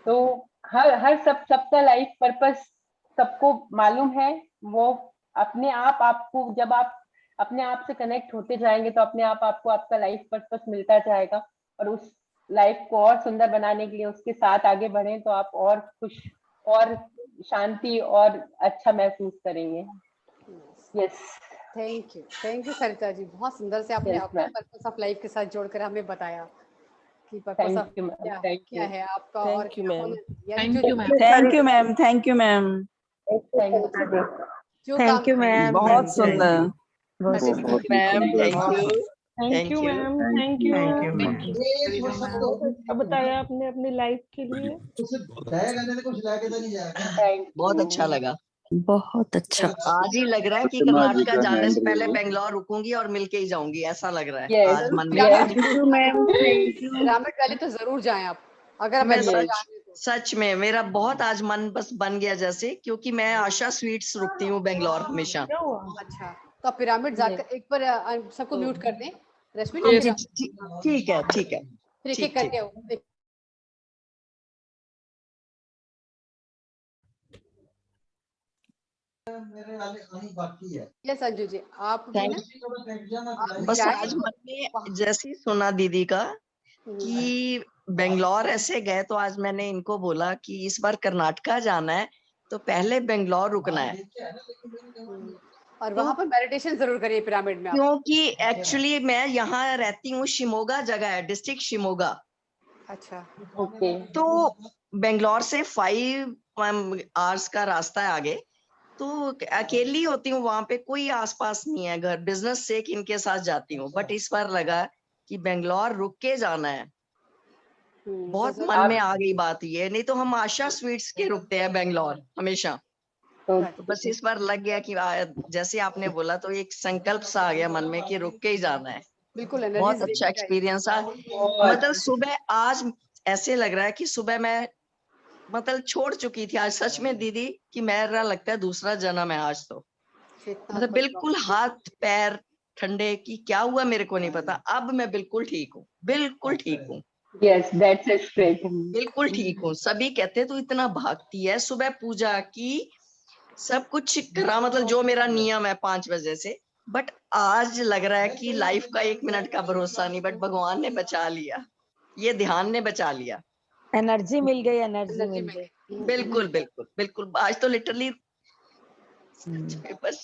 तो हर सबका लाइफ पर्पस सबको मालूम है। वो अपने आप आपको, जब आप अपने आप से कनेक्ट होते जाएंगे तो अपने आप आपको आपका लाइफ पर्पस मिलता जाएगा। और उस लाइफ को और सुंदर बनाने के लिए उसके साथ आगे बढ़े तो आप और खुश और शांति और अच्छा महसूस करेंगे। Yes, thank you Sarita ji, बहुत सुंदर से आपने यस अपने मैम। पर्पस ऑफ लाइफ के साथ जोड़कर हमें बताया कि purpose of thank you ma'am, क्या थैंक क्या यू, है आपका और Thank you, क्या ma'am. होना चाहिए, यानी thank you ma'am. Thank you ma'am, thank you ma'am, thank you. जो थैंक काम यू मैम, Thank बहुत you. सुंदर। Thank you, ma'am. Thank you. Thank you ma'am, thank you. Thank you. बहुत अच्छा बताया आपने अपनी लाइफ के लिए। थैंक बहुत यू। अच्छा लगा। बहुत अच्छा। आज ही लग रहा है कि कर्नाटका जाने से पहले बेंगलोर रुकूंगी और मिलके ही जाऊंगी, ऐसा लग रहा है Yes, आज मन में। yes. Thank you ma'am, thank you. Pyramid valley तो जरूर जाएं आप, अगर मैं मैं Yes. सच में मेरा बहुत आज मन बस बन गया जैसे, क्योंकि मैं आशा स्वीट्स रुकती हूँ बेंगलोर हमेशा। क्या हुआ? अच्छा, तो आप पिरामिड जाकर एक बार सबको म्यूट कर दें, रश्मि हाँ जी, जी, ठीक है, ठीक है। फिर एक ठीक, एक करके ये संजू जी आप भी ना आप बस जाएं। आज मन में जैसे ही सुना दीदी का कि बेंगलोर ऐसे गए, तो आज मैंने इनको बोला कि इस बार कर्नाटका जाना है तो पहले बेंगलोर रुकना है, और वहां पर मेडिटेशन जरूर करिए पिरामिड में आप। क्योंकि एक्चुअली मैं यहाँ रहती हूँ, शिमोगा जगह है, डिस्ट्रिक्ट शिमोगा। अच्छा, Okay. तो बेंगलोर से 5 आवर्स का रास्ता है आगे। तो अकेली होती हूँ वहां पे, कोई आसपास नहीं है घर, बिजनेस से इनके साथ जाती हूँ। बट इस बार लगा कि बेंगलोर रुक के जाना है, बहुत तो मन में आ गई बात ये। नहीं तो हम आशा स्वीट्स के रुकते हैं बेंगलोर हमेशा। तो बस इस बार लग गया कि जैसे आपने बोला तो एक संकल्प सा आ गया मन में कि रुक के ही जाना है। बिल्कुल बहुत अच्छा एक्सपीरियंस था। मतलब सुबह आज ऐसे लग रहा है कि सुबह मैं मतलब छोड़ चुकी थी आज, सच में दीदी, कि मेरा लगता है दूसरा जन्म है आज तो। मतलब बिल्कुल हाथ पैर ठंडे, कि क्या हुआ मेरे को नहीं पता। अब मैं बिल्कुल ठीक हूँ, बिल्कुल ठीक हूँ, Yes, that's a straight. बिल्कुल ठीक हूँ। सभी कहते तू इतना भागती है, सुबह पूजा की, सब कुछ करा, मतलब जो मेरा नियम है 5 बजे से। बट आज लग रहा है कि लाइफ का 1 मिनट का भरोसा नहीं, बट भगवान ने बचा लिया, ये ध्यान ने बचा लिया। एनर्जी मिल गई, एनर्जी मिल गई। बिल्कुल बिल्कुल बिल्कुल। आज तो लिटरली बस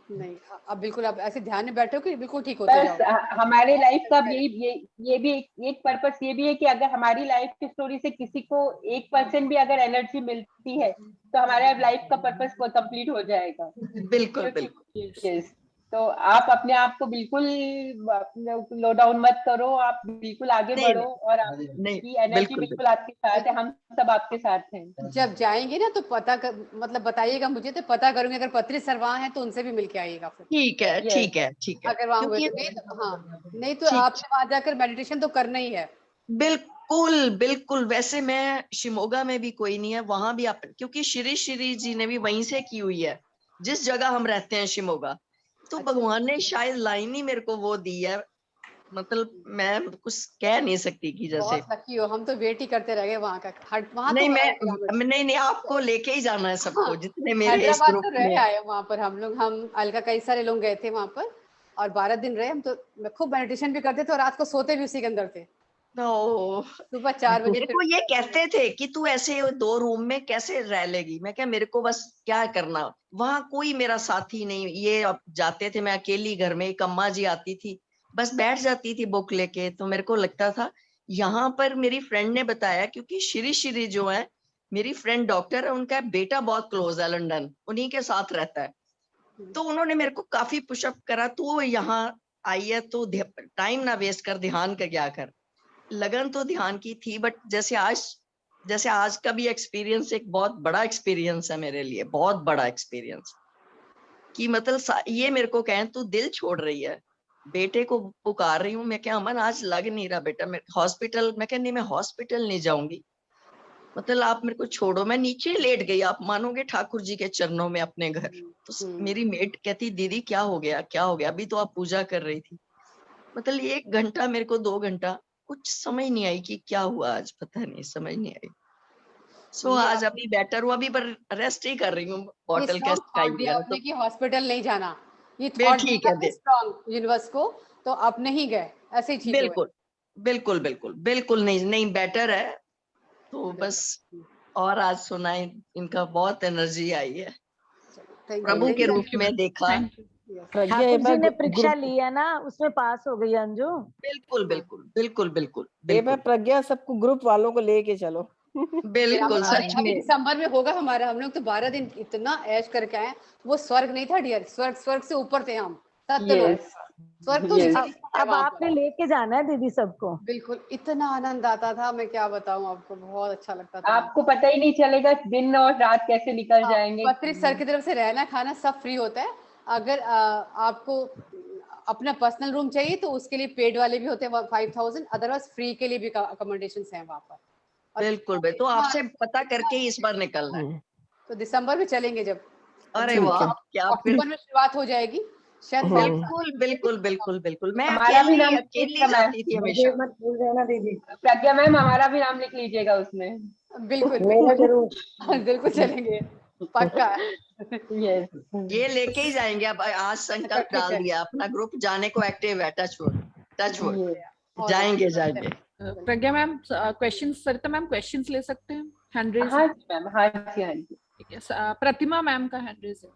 नहीं, अब बिल्कुल आप ऐसे ध्यान में बैठो कि बिल्कुल ठीक होते बस जाओ। हमारे लाइफ का ये भी एक पर्पस ये भी है कि अगर हमारी लाइफ की स्टोरी से किसी को 1% भी अगर एनर्जी मिलती है तो हमारा लाइफ का पर्पस कंप्लीट हो जाएगा। बिल्कुल बिल्कुल। यस, तो आप अपने आप को बिल्कुल लो डाउन मत करो, आप बिल्कुल आगे नहीं, बढ़ो और नहीं, आपकी एनर्जी बिल्कुल बिल्कुल आपके साथ है, हम सब आपके साथ हैं। जब जाएंगे ना तो मतलब बताइएगा मुझे, तो पता करूंगी। अगर पत्री सर वहां है तो उनसे भी मिलके आइएगा फिर। ठीक है, Yes. ठीक है, ठीक है। अगर वहां हुए क्योंकि तो हाँ, नहीं तो ठीक, आपने वहां जाकर मेडिटेशन तो करना ही है। बिल्कुल बिल्कुल। वैसे मैं शिमोगा में भी कोई नहीं है, वहां भी आप, क्योंकि श्री श्री जी ने भी वहीं से की हुई है, जिस जगह हम रहते हैं शिमोगा। तो अच्छा। भगवान ने शायद लाइन ही मेरे को वो दी है, मतलब मैं कुछ कह नहीं सकती कि जैसे। बहुत लकी हो, हम तो वेट ही करते रह गए वहां का। वहां नहीं, तो है मैं नहीं, आपको लेके ही जाना है सबको, हाँ, जितने मेरे इस हैदराबाद ग्रुप तो रहे में। आए वहां पर हम लोग, हम अलका कई सारे लोग गए थे वहां पर और 12 दिन रहे हम। तो खूब मेडिटेशन भी करते थे और रात को सोते भी उसी के अंदर थे। तो सुबह 4 बजे मेरे को ये कहते थे कि तू ऐसे 2 रूम में कैसे रह लेगी। मैं क्या, मेरे को बस क्या करना, वहां कोई मेरा साथी नहीं। ये अब जाते थे, मैं अकेली घर में, एक अम्मा जी आती थी, बस बैठ जाती थी बुक लेके। तो मेरे को लगता था यहाँ पर, मेरी फ्रेंड ने बताया, क्योंकि श्री श्री जो है मेरी फ्रेंड डॉक्टर है, उनका बेटा बहुत क्लोज है लंदन, उन्हीं के साथ रहता है। तो उन्होंने मेरे को काफी पुशअप करा, तू यहाँ आई है तो टाइम ना वेस्ट कर, ध्यान का क्या कर। लगन तो ध्यान की थी, बट जैसे आज का भी एक्सपीरियंस एक बहुत बड़ा एक्सपीरियंस है मेरे लिए, बहुत बड़ा एक्सपीरियंस। कि मतलब ये मेरे को कहें तू दिल छोड़ रही है, बेटे को पुकार रही हूँ। मैं क्या, अमन आज लग नहीं रहा बेटा, मैं हॉस्पिटल, मैं क्या नहीं, मैं हॉस्पिटल नहीं जाऊंगी, मतलब आप मेरे को छोड़ो। मैं नीचे लेट गई, आप मानोगे, ठाकुर जी के चरणों में अपने घर। तो मेरी मेट कहती, दीदी क्या हो गया, क्या हो गया, अभी तो आप पूजा कर रही थी। मतलब 1 घंटा मेरे को, 2 घंटा कुछ समझ नहीं आई कि क्या हुआ आज, पता नहीं, समझ नहीं आई। आज अभी बेटर हुआ, अभी पर रेस्ट ही कर रही हूँ, बॉटल कैसे खाई आपने कि हॉस्पिटल नहीं जाना, ये बे थॉट ठीक दिया है, स्ट्रॉन्ग यूनिवर्स को, तो आप नहीं गए, ऐसे ही चीजें हुए। बिल्कुल बिल्कुल बिल्कुल बिल्कुल। नहीं नहीं, बेटर है। तो बस, और आज सुना इनका बहुत एनर्जी आई है, प्रभु के रूप में देखा। Thank you. ठाकुर जी ने परीक्षा ली है ना, उसमें पास हो गई अंजू। बिल्कुल बिल्कुल बिल्कुल बिल्कुल ये मैं बिल्कुल प्रज्ञा सबको ग्रुप वालों को लेके चलो। बिल्कुल सच अभी में। दिसंबर में होगा हमारा, हम लोग तो 12 दिन इतना ऐश करके आए, वो स्वर्ग नहीं था डियर, स्वर्ग से ऊपर थे हम, सत्य लोग, यस स्वर्ग तो Yes. नीचे है अब वहाँ आपने पर। लेके जाना है दीदी सबको। बिल्कुल, इतना आनंद आता था, मैं क्या बताऊं आपको, बहुत अच्छा लगता था। आपको पता ही नहीं चलेगा दिन और रात कैसे निकल जाएंगे। पत्री सर की तरफ से रहना खाना सब फ्री होता है। अगर आपको अपना पर्सनल रूम चाहिए तो उसके लिए पेड वाले भी होते हैं 5000, अदरवाइज फ्री के लिए भी अकोमोडेशन है वहाँ पर। और बिल्कुल भाई, तो आपसे पता करके ही इस बार निकलना है। तो दिसंबर में चलेंगे जब। अरे वाह, क्या फिर अक्टूबर में शुरुआत हो जाएगी शायद। बिल्कुल बिल्कुल बिल्कुल बिल्कुल। मैं हमारा भी नाम अकेली जाती थी हमेशा। मत भूल जाना दीदी। प्रज्ञा मैम हमारा भी नाम लिख लीजिएगा उसमें। बिल्कुल मेरा जरूर। बिल्कुल चलेंगे, पक्का। यस ये लेके ही जाएंगे। अब आज संकल्प डाल दिया, अपना ग्रुप जाने को एक्टिव है। टचवुड जाएंगे जाएंगे। प्रज्ञा मैम क्वेश्चन, सरिता मैम क्वेश्चंस ले सकते हैं, हैंड रेज। हाँ जी मैम, हाँ जी हाँ जी। ठीक है, प्रतिमा मैम का हैंड रेज है।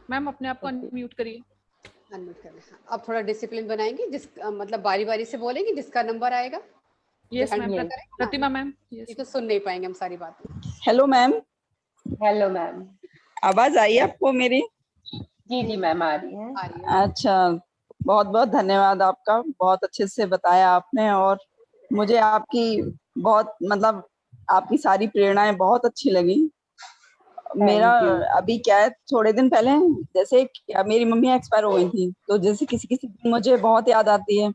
मैम अपने आप को अनम्यूट करिए। अनम्यूट कर लें। अब थोड़ा डिसिप्लिन बनाएंगे, मतलब बारी बारी से बोलेंगे, जिसका नंबर आएगा। Yes ma'am, yes. प्रतिमा मैम। ये तो सुन नहीं पाएंगे हम सारी बात। Hello ma'am, hello ma'am. आवाज आई आपको मेरी? जी जी मैम आ रही है। आ रही है। अच्छा, बहुत बहुत धन्यवाद आपका, बहुत अच्छे से बताया आपने। और मुझे आपकी बहुत मतलब आपकी सारी प्रेरणाएं बहुत अच्छी लगी। मेरा Thank you. अभी क्या है, थोड़े दिन पहले जैसे मेरी मम्मी एक्सपायर हो गई थी, तो जैसे किसी किसी दिन मुझे बहुत याद आती है।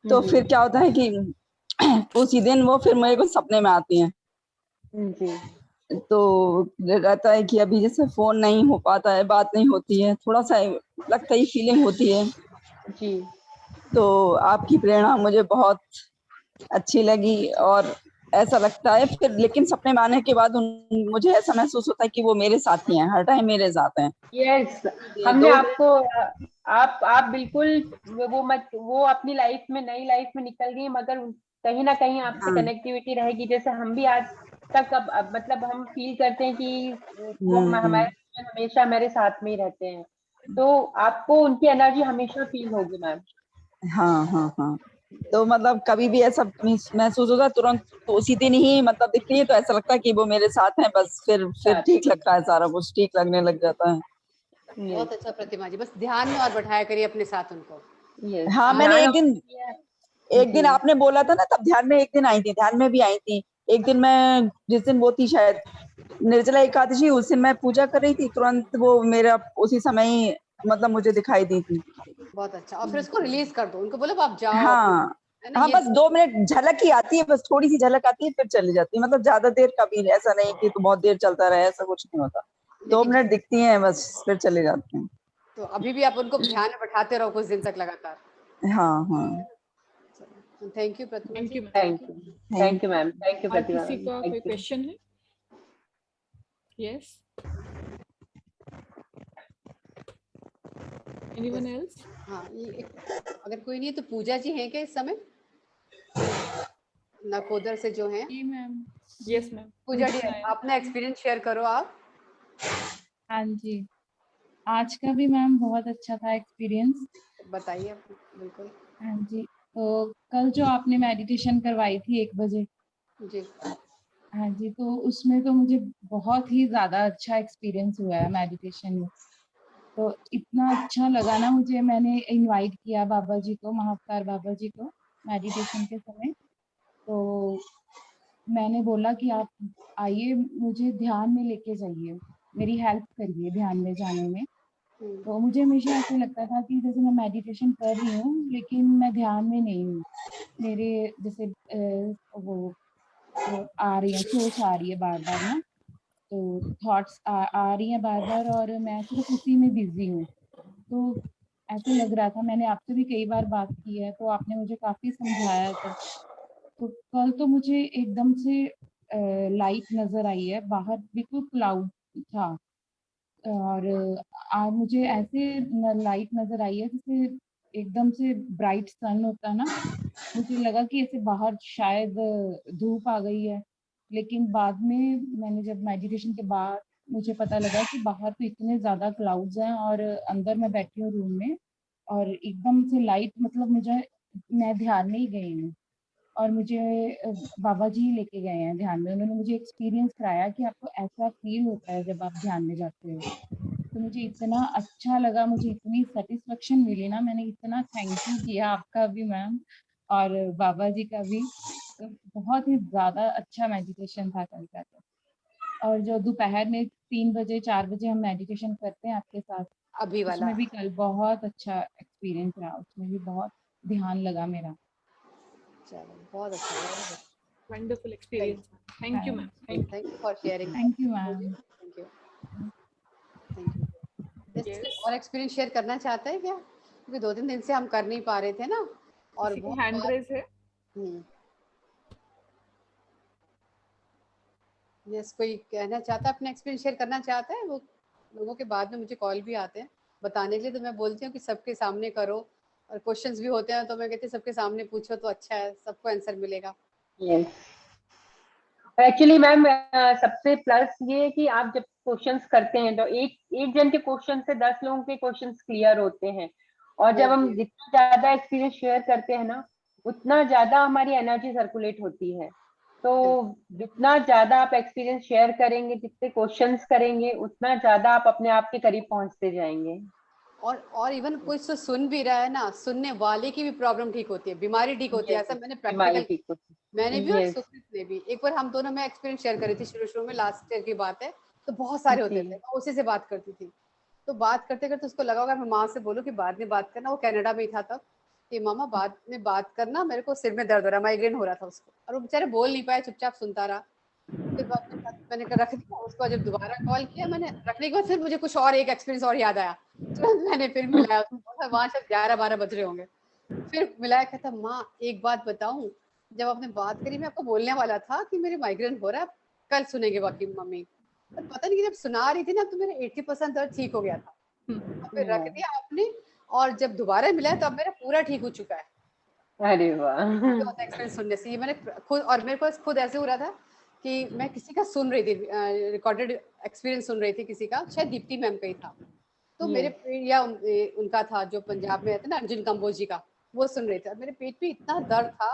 तो फिर क्या होता है कि उसी दिन वो फिर मेरे को सपने में आती हैं। जी तो रहता है कि अभी जैसे फोन नहीं हो पाता है, बात नहीं होती है, थोड़ा सा लगता ही फीलिंग होती है। जी तो आपकी प्रेरणा मुझे बहुत अच्छी लगी और ऐसा लगता है फिर, लेकिन सपने में आने के बाद मुझे ऐसा महसूस होता है कि वो मेरे साथी हैं, हर टाइम मेरे साथ हैं। यस। हमने आपको आप बिल्कुल वो अपनी लाइफ में, नई लाइफ में निकल गई, मगर कहीं ना कहीं आपसे कनेक्टिविटी रहेगी। जैसे हम भी आज तक अब मतलब हम फील करते हैं कि वो हमारे हमेशा मेरे साथ में ही रहते हैं। तो आपको उनकी एनर्जी हमेशा फील होगी मैम। हाँ हाँ हाँ। तो मतलब कभी भी ऐसा महसूस होता है तुरंत, तो उसी दिन ही मतलब दिखती है, तो ऐसा लगता है कि वो मेरे साथ हैं। बस फिर ठीक लगता है, सारा कुछ ठीक लगने लग जाता है। बहुत अच्छा प्रतिमा जी, बस ध्यान में और बैठाया करिए अपने साथ उनको। यस। हाँ, मैंने एक दिन आपने बोला था ना, तब ध्यान में एक दिन आई थी, ध्यान में भी आई थी। एक दिन मैं, जिस दिन वो थी शायद निर्जला एकादशी, उस दिन मैं पूजा कर रही थी, तुरंत वो मेरा उसी समय ही मतलब मुझे दिखाई दी थी। बहुत अच्छा। और फिर उसको रिलीज कर दो, उनको बोलो आप जाओ। हाँ है ना, हाँ, ये बस 2 मिनट झलक ही आती है, बस थोड़ी सी झलक आती है, फिर चली जाती है। मतलब ज्यादा देर कभी ऐसा नहीं कि तो बहुत देर चलता रहे, ऐसा कुछ नहीं होता। 2 मिनट दिखती हैं बस, फिर चले जाते हैं। तो अभी भी आप उनको ध्यान में बैठाते रहो कुछ दिन तक लगातार। हाँ हाँ। Thank you Pratima ji. Thank you ma'am. Thank you और प्रतिमा किसी का मैम। कोई क्वेश्चन है? Yes, anyone else? हाँ, अगर कोई नहीं है तो पूजा जी हैं क्या इस समय नकोदर से जो हैं? जी ma'am. Yes ma'am. Pooja ji अपना एक्सपीरियंस शेयर करो आप। हाँ जी, आज का भी मैम बहुत अच्छा था एक्सपीरियंस। बताइए बिल्कुल। हाँ जी, तो कल जो आपने मेडिटेशन करवाई थी 1 बजे, जी हाँ जी, तो उसमें तो मुझे बहुत ही ज़्यादा अच्छा एक्सपीरियंस हुआ है मेडिटेशन में। तो इतना अच्छा लगा ना मुझे, मैंने इनवाइट किया बाबा जी को, महाअवतार बाबा जी को मेडिटेशन के समय। तो मैंने बोला कि आप आइए, मुझे ध्यान में लेके जाइए, मेरी हेल्प करिए ध्यान में जाने में। तो मुझे हमेशा ऐसे लगता था कि जैसे मैं मेडिटेशन कर रही हूँ लेकिन मैं ध्यान में नहीं हूँ। मेरे जैसे वो आ रही है, सोच आ रही है बार बार ना, तो थॉट्स आ रही हैं बार बार और मैं सिर्फ उसी में बिजी हूँ। तो ऐसे लग रहा था, मैंने आपसे भी कई बार बात की है, तो आपने मुझे काफ़ी समझाया था। तो कल तो मुझे एकदम से लाइट नज़र आई है, बाहर बिल्कुल क्लाउड था और आज मुझे ऐसे लाइट नज़र आई है जैसे एकदम से ब्राइट सन होता है ना, मुझे लगा कि ऐसे बाहर शायद धूप आ गई है। लेकिन बाद में मैंने जब मेडिटेशन के बाद मुझे पता लगा कि बाहर तो इतने ज्यादा क्लाउड्स हैं और अंदर मैं बैठी हूँ रूम में और एकदम से लाइट, मतलब मुझे, मैं ध्यान में ही गई हूँ और मुझे बाबा जी लेके गए हैं ध्यान में। उन्होंने मुझे एक्सपीरियंस कराया कि आपको ऐसा फील होता है जब आप ध्यान में जाते हो। तो मुझे इतना अच्छा लगा, मुझे इतनी सेटिस्फेक्शन मिली ना, मैंने इतना थैंक यू किया आपका भी मैम और बाबा जी का भी। तो बहुत ही ज्यादा अच्छा मेडिटेशन था कल का। और जो दोपहर में 3 बजे 4 बजे हम मेडिटेशन करते हैं आपके साथ, अभी वाला। उसमें भी कल बहुत अच्छा एक्सपीरियंस रहा, उसमें भी बहुत ध्यान लगा मेरा। चलो बहुत अच्छा। Wonderful experience. Thank you ma'am. Thank you for sharing. Thank you ma'am. Thank you, thank you. जैसे और एक्सपीरियंस शेयर करना चाहते हैं क्या? क्योंकि 2-3 दिन से हम कर नहीं पा रहे थे ना, और किसी की बहुत हैंड रेज है? यस, कोई कहना चाहता है, अपना एक्सपीरियंस शेयर करना चाहता है? वो लोगों के बाद में मुझे कॉल भी आते हैं बताने के लिए, तो मैं बोलती हूँ कि सबके सामने करो, और क्वेश्चंस भी होते हैं तो मैं कहती हूँ सबके सामने पूछो तो अच्छा है, सबको आंसर मिलेगा। एक्चुअली मैम सबसे प्लस ये है कि आप जब क्वेश्चंस करते हैं तो एक जन के क्वेश्चन से 10 लोगों के क्वेश्चंस क्लियर होते हैं, और जब हम जितना ज्यादा एक्सपीरियंस शेयर करते हैं ना, उतना ज्यादा हमारी एनर्जी सर्कुलेट होती है। तो जितना ज्यादा आप एक्सपीरियंस शेयर करेंगे, जितने क्वेश्चंस करेंगे, उतना ज्यादा आप अपने आप के करीब पहुंचते जाएंगे। और इवन कोई तो सुन भी रहा है ना, सुनने वाले की भी प्रॉब्लम ठीक होती है, बीमारी ठीक होती है। ऐसा मैंने प्रैक्टिकल, मैंने भी और सुकृत ने भी। एक बार हम दोनों में एक्सपीरियंस शेयर करी थी शुरू में, लास्ट ईयर की बात है, तो बहुत सारे होते थे, मैं उसी से बात करती थी। तो बात करते करते उसको लगा होगा मैं माँ से बोलूँ कि बाद में बात करना। वो कनाडा में ही था तब, कि मामा बाद में बात करना, मेरे को सिर में दर्द हो रहा, माइग्रेन हो रहा था उसको, और वो बेचारे बोल नहीं पाए, चुपचाप सुनता रहा। फिर बाद में मैंने रख दिया उसको। जब दोबारा कॉल किया मैंने रखने के बाद, फिर मुझे कुछ और एक एक्सपीरियंस और याद आया, तुरंत मैंने फिर मिलाया उसको। वहां शायद 11-12 बज रहे होंगे, फिर मिलाया। कहता माँ एक बात बताऊं, जब आपने बात करी मैं आपको बोलने वाला था कि मेरे माइग्रेन हो रहा है, कल सुनेंगे बाकी मम्मी। पर पता नहीं, जब सुना रही थी ना तो मेरा 80% दर्द ठीक हो गया था, और फिर रख दिया आपने। और जब दोबारा मिला तो अब मेरा पूरा ठीक हो चुका है। अरे वाह। एक्सपीरियंस सुनने से ये मैंने खुद, और मेरे को खुद ऐसे हो रहा था कि मैं किसी का सुन रही थी, रिकॉर्डेड एक्सपीरियंस सुन रही थी किसी का, शायद दीप्ति मैम का ही था। तो मेरे या उनका था जो पंजाब में रहते ना, अर्जुन कंबोज जी का, वो सुन रहे थे। और मेरे पेट में इतना दर्द था,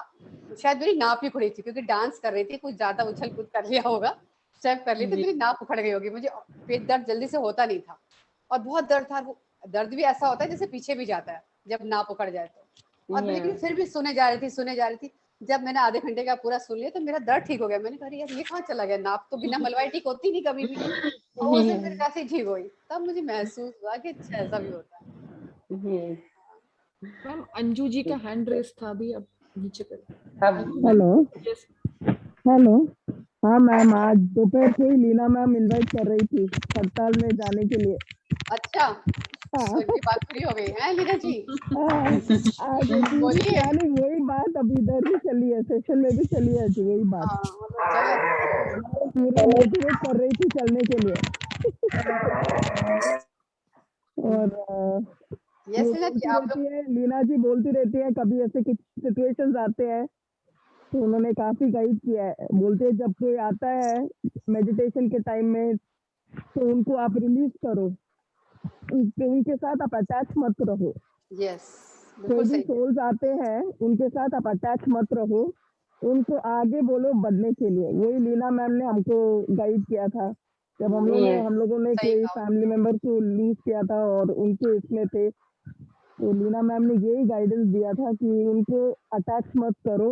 शायद मेरी नाप ही उखड़ी थी, क्योंकि डांस कर रही थी, कुछ ज्यादा उछल कूद कर लिया होगा, स्टेप कर ली थी, मेरी नाप उखड़ गई होगी। मुझे पेट दर्द जल्दी से होता नहीं था, और बहुत दर्द था। वो दर्द भी ऐसा होता है जैसे पीछे भी जाता है जब नाप उखड़ जाए तो। और लेकिन फिर भी सुने जा रही थी। जब मैंने आधे घंटे का पूरा सुन लिया तो मेरा दर्द ठीक हो गया। मैंने कहा यार ये कहाँ चला गया, नाप तो बिना मलवाए ठीक होती नहीं कभी भी। और उस दिन मेरे कैसे ठीक हुई, तब मुझे महसूस हुआ कि अच्छा ऐसा भी होता है। मैम अंजू जी का हैंड रेस था अभी, अब नीचे कर। हेलो हेलो, हाँ मैम, आज दोपहर से ही लीना मैम इनवाइट कर रही थी हड़ताल में जाने के लिए। अच्छा, तो इनकी बात पूरी हो गई है लीना जी? आज बोलिए। यानी वही बात अभी इधर भी चली है, सेशन में भी चली है वही बात। पूरा मोटिवेट कर रही थी चलने के लिए। और लीना जी बोलती रहती है कभी ऐसे कुछ सिचुएशंस आते हैं तो उन्होंने काफी गाइड किया है। बोलते हैं जब कोई आता है मेडिटेशन के टाइम में तो उनको आप रिलीज करो, उनके साथ आप अटैच मत रहो। कोई भी सोल्स आते हैं उनके साथ आप अटैच मत रहो, उनको आगे बोलो बढ़ने के लिए। वही लीना मैम ने हमको गाइड किया था जब हम लोगों ने कोई फैमिली मेंबर को लूज किया था और उनके इसमें थे, तो लीना मैम ने यही गाइडेंस दिया था कि उनको अटैच मत करो,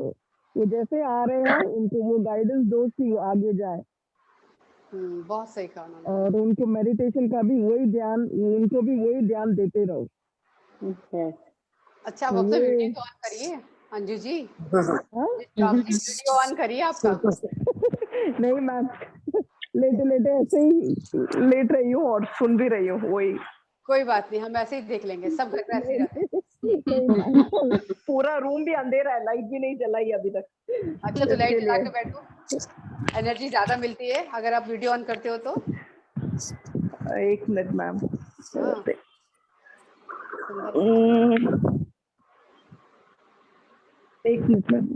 वो जैसे आ रहे हैं उनको वो गाइडेंस दो कि वो आगे जाए। बहुत सही कहा उन्होंने। और उनको मेडिटेशन का भी वही ध्यान, उनको भी वही ध्यान देते रहो। अच्छा, आप अपना वीडियो तो ऑन करिए अंजू जी। आपने वीडियो ऑन करिए आपका। नहीं मैम, लेटे लेटे ऐसे ही लेट रही हूँ और सुन भी रही हूँ वही। कोई बात नहीं, हम ऐसे ही देख लेंगे, सब घर में ऐसे ही रहते हैं। पूरा रूम भी अंधेरा है, लाइट भी नहीं जलाई अभी तक। अच्छा, तो लाइट जला के बैठो, एनर्जी ज्यादा मिलती है अगर आप वीडियो ऑन करते हो तो। एक मिनट मैम, एक minute ma'am.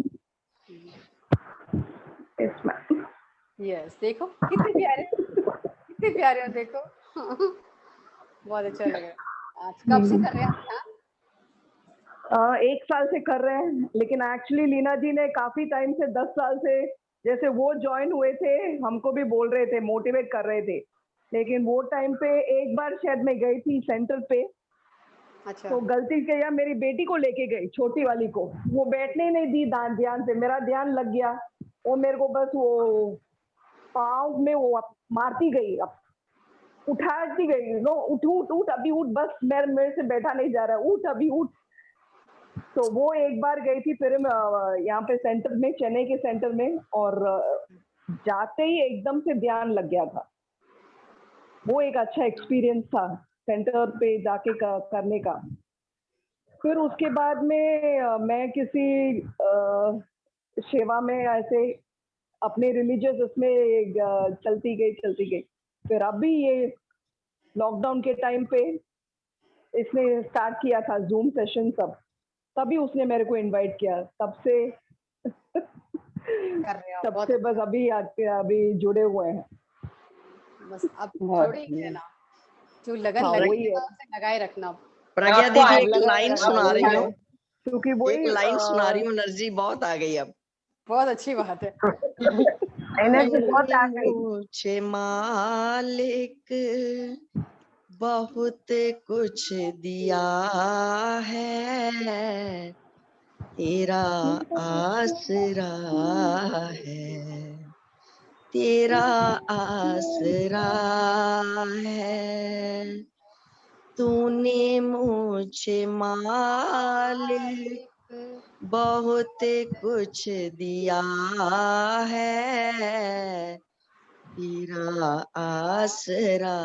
Yes ma'am. Yes, देखो कितने प्यारे कितने प्यारे हो देखो। बहुत अच्छा लग रहा है। आज कब से कर रहे हैं आप ध्यान? 1 साल से कर रहे हैं, लेकिन एक्चुअली लीना जी ने काफी टाइम से 10 साल से, जैसे वो ज्वाइन हुए थे हमको भी बोल रहे थे, मोटिवेट कर रहे थे, लेकिन वो टाइम पे एक बार शायद मैं गई थी सेंटर पे। अच्छा। तो गलती से या मेरी बेटी को लेके गई, छोटी वाली को, वो बैठने ही नहीं दी ध्यान से, मेरा ध्यान लग गया, वो मेरे को बस वो पाँव में वो मारती गई, उठाती गई, नो उठ उठ उठ अभी उठ, बस मेरे से बैठा नहीं जा रहा, उठ अभी उठ। तो वो एक बार गई थी, फिर यहाँ पे सेंटर में, चेन्नई के सेंटर में, और जाते ही एकदम से ध्यान लग गया था। वो एक अच्छा एक्सपीरियंस था सेंटर पे जाके करने का। फिर उसके बाद में मैं किसी सेवा में ऐसे अपने रिलीजियस उसमें चलती गई। फिर अभी ये लॉकडाउन के टाइम पे इसने स्टार्ट किया था जूम सेशन सब, तभी उसने मेरे को इनवाइट किया, तब से बस अभी जुड़े हुए हैं। बस अब जोड़े ही रहना, जो लगन लगी है उसे लगाए रखना। प्रज्ञा दीदी एक लाइन सुना रही हूँ, क्योंकि वो एक लाइन सुना रही हूँ, एनर्जी बहुत आ गई अब। बहुत अच्छी बात है। एनर्जी बहुत आ गई। मुझे मालिक बहुत कुछ दिया है, तेरा आसरा है, तेरा आसरा है, तूने मुझे मालिक बहुत कुछ दिया है, तेरा आसरा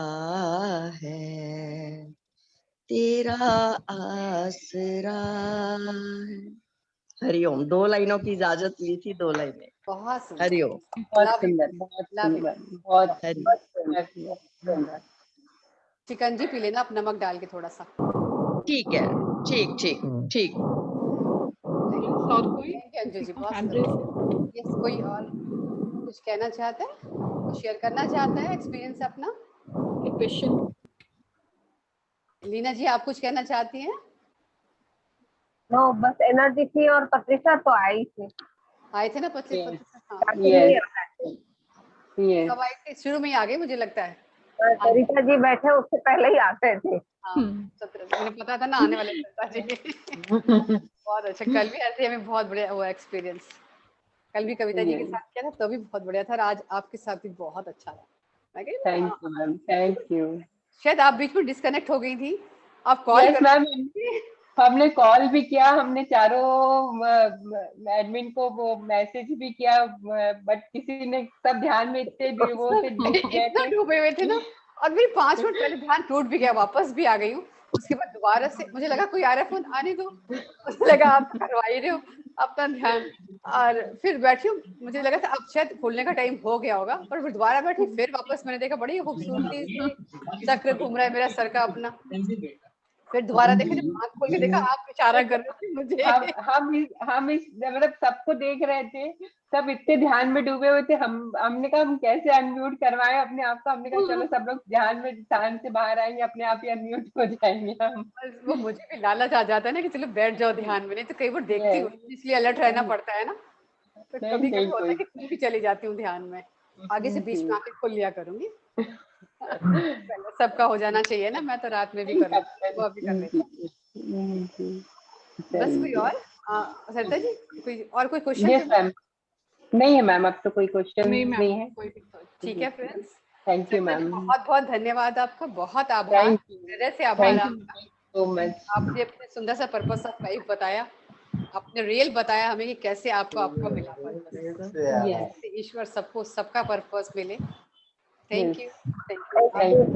है, तेरा आसरा है। हरिओम। 2 लाइनों की इजाजत ली थी, 2 लाइनें। बहुत सुंदर। हरिओम। बहुत सुंदर, बहुत सुंदर, बहुत सुंदर। चिकन जी पी लेना, आप नमक डाल के थोड़ा सा। ठीक है, ठीक ठीक ठीक। और कोई अंजू जी बहुत हैंड सुंदर। यस, कोई और कुछ कहना चाहता है, कुछ शेयर करना चाहता है एक्सपीरियंस अपना? क्वेश्चन। लीना जी आप कुछ कहना चाहती हैं? नो, बस एनर्जी थी, और पत्रिका तो आई थी, आए थे ना पत्रिका? हाँ, कब आए थे? शुरू में ही आ गए मुझे लगता है। सरिता जी बैठे उससे पहले ही आ गए थे। हाँ, मुझे पता था ना आने वाले सरिता जी। बहुत अच्छा। कल भी ऐसे हमें बहुत बढ़िया हुआ एक्सपीरियंस। कल भी कविता जी के साथ किया था, तो भी बहुत बढ़िया था, और आज आपके साथ भी बहुत अच्छा रहा। Thank you ma'am, thank you. शायद आप बीच में डिस्कनेक्ट हो गई थी, आप कॉल यस मैम, हमने कॉल भी किया, हमने चारों एडमिन को वो मैसेज भी किया, बट किसी ने सब ध्यान में इतने वो थे, इतना डूबे हुए थे ना, और फिर 5 मिनट पहले ध्यान टूट भी गया, वापस भी आ गई हूँ। उसके बाद दोबारा से मुझे लगा कोई आ रहा है, फोन आने दो, मुझे लगा आप करवा ही रहे हो अपना ध्यान, और फिर बैठी हूँ, मुझे लगा था अब शायद खोलने का टाइम हो गया होगा, पर फिर दोबारा बैठी, फिर वापस मैंने देखा बड़ी खूबसूरती से चक्र घूम रहा है मेरा सर का अपना। फिर दोबारा देखा, जब आँख खोल के देखा आप इशारा कर रहे थे मुझे। हम इस मतलब सबको देख रहे थे, सब इतने ध्यान में डूबे हुए थे, हमने कहा हम कैसे अनम्यूट करवाएं अपने आप को, हमने कहा चलो सब लोग ध्यान से बाहर आएंगे, अपने आप ही अनम्यूट हो जाएंगे हम। वो मुझे भी लालच आ जाता है ना कि चलो बैठ जाओ ध्यान में, नहीं तो कई बार देखती हूँ, इसलिए अलर्ट रहना पड़ता है ना, तो कभी कभी होता है कि खुद भी चली जाती हूँ ध्यान में। आगे से बीच में आके खोल लिया करूंगी। सबका हो जाना चाहिए ना, मैं तो रात में भी कर लेती हूँ। बस कोई और सरिता जी, कोई और कोई क्वेश्चन? नहीं है मैम, अब तो कोई क्वेश्चन नहीं है। ठीक है फ्रेंड्स, थैंक यू मैम, बहुत बहुत धन्यवाद आपका, बहुत आभार, हृदय से आभार आपका। आपने अपने सुंदर सा पर्पस ऑफ लाइफ बताया, आपने रियल बताया हमें कि कैसे आपको आपका मिला पर्पस, ईश्वर सबको सबका पर्पस मिले। Thank you, thank you.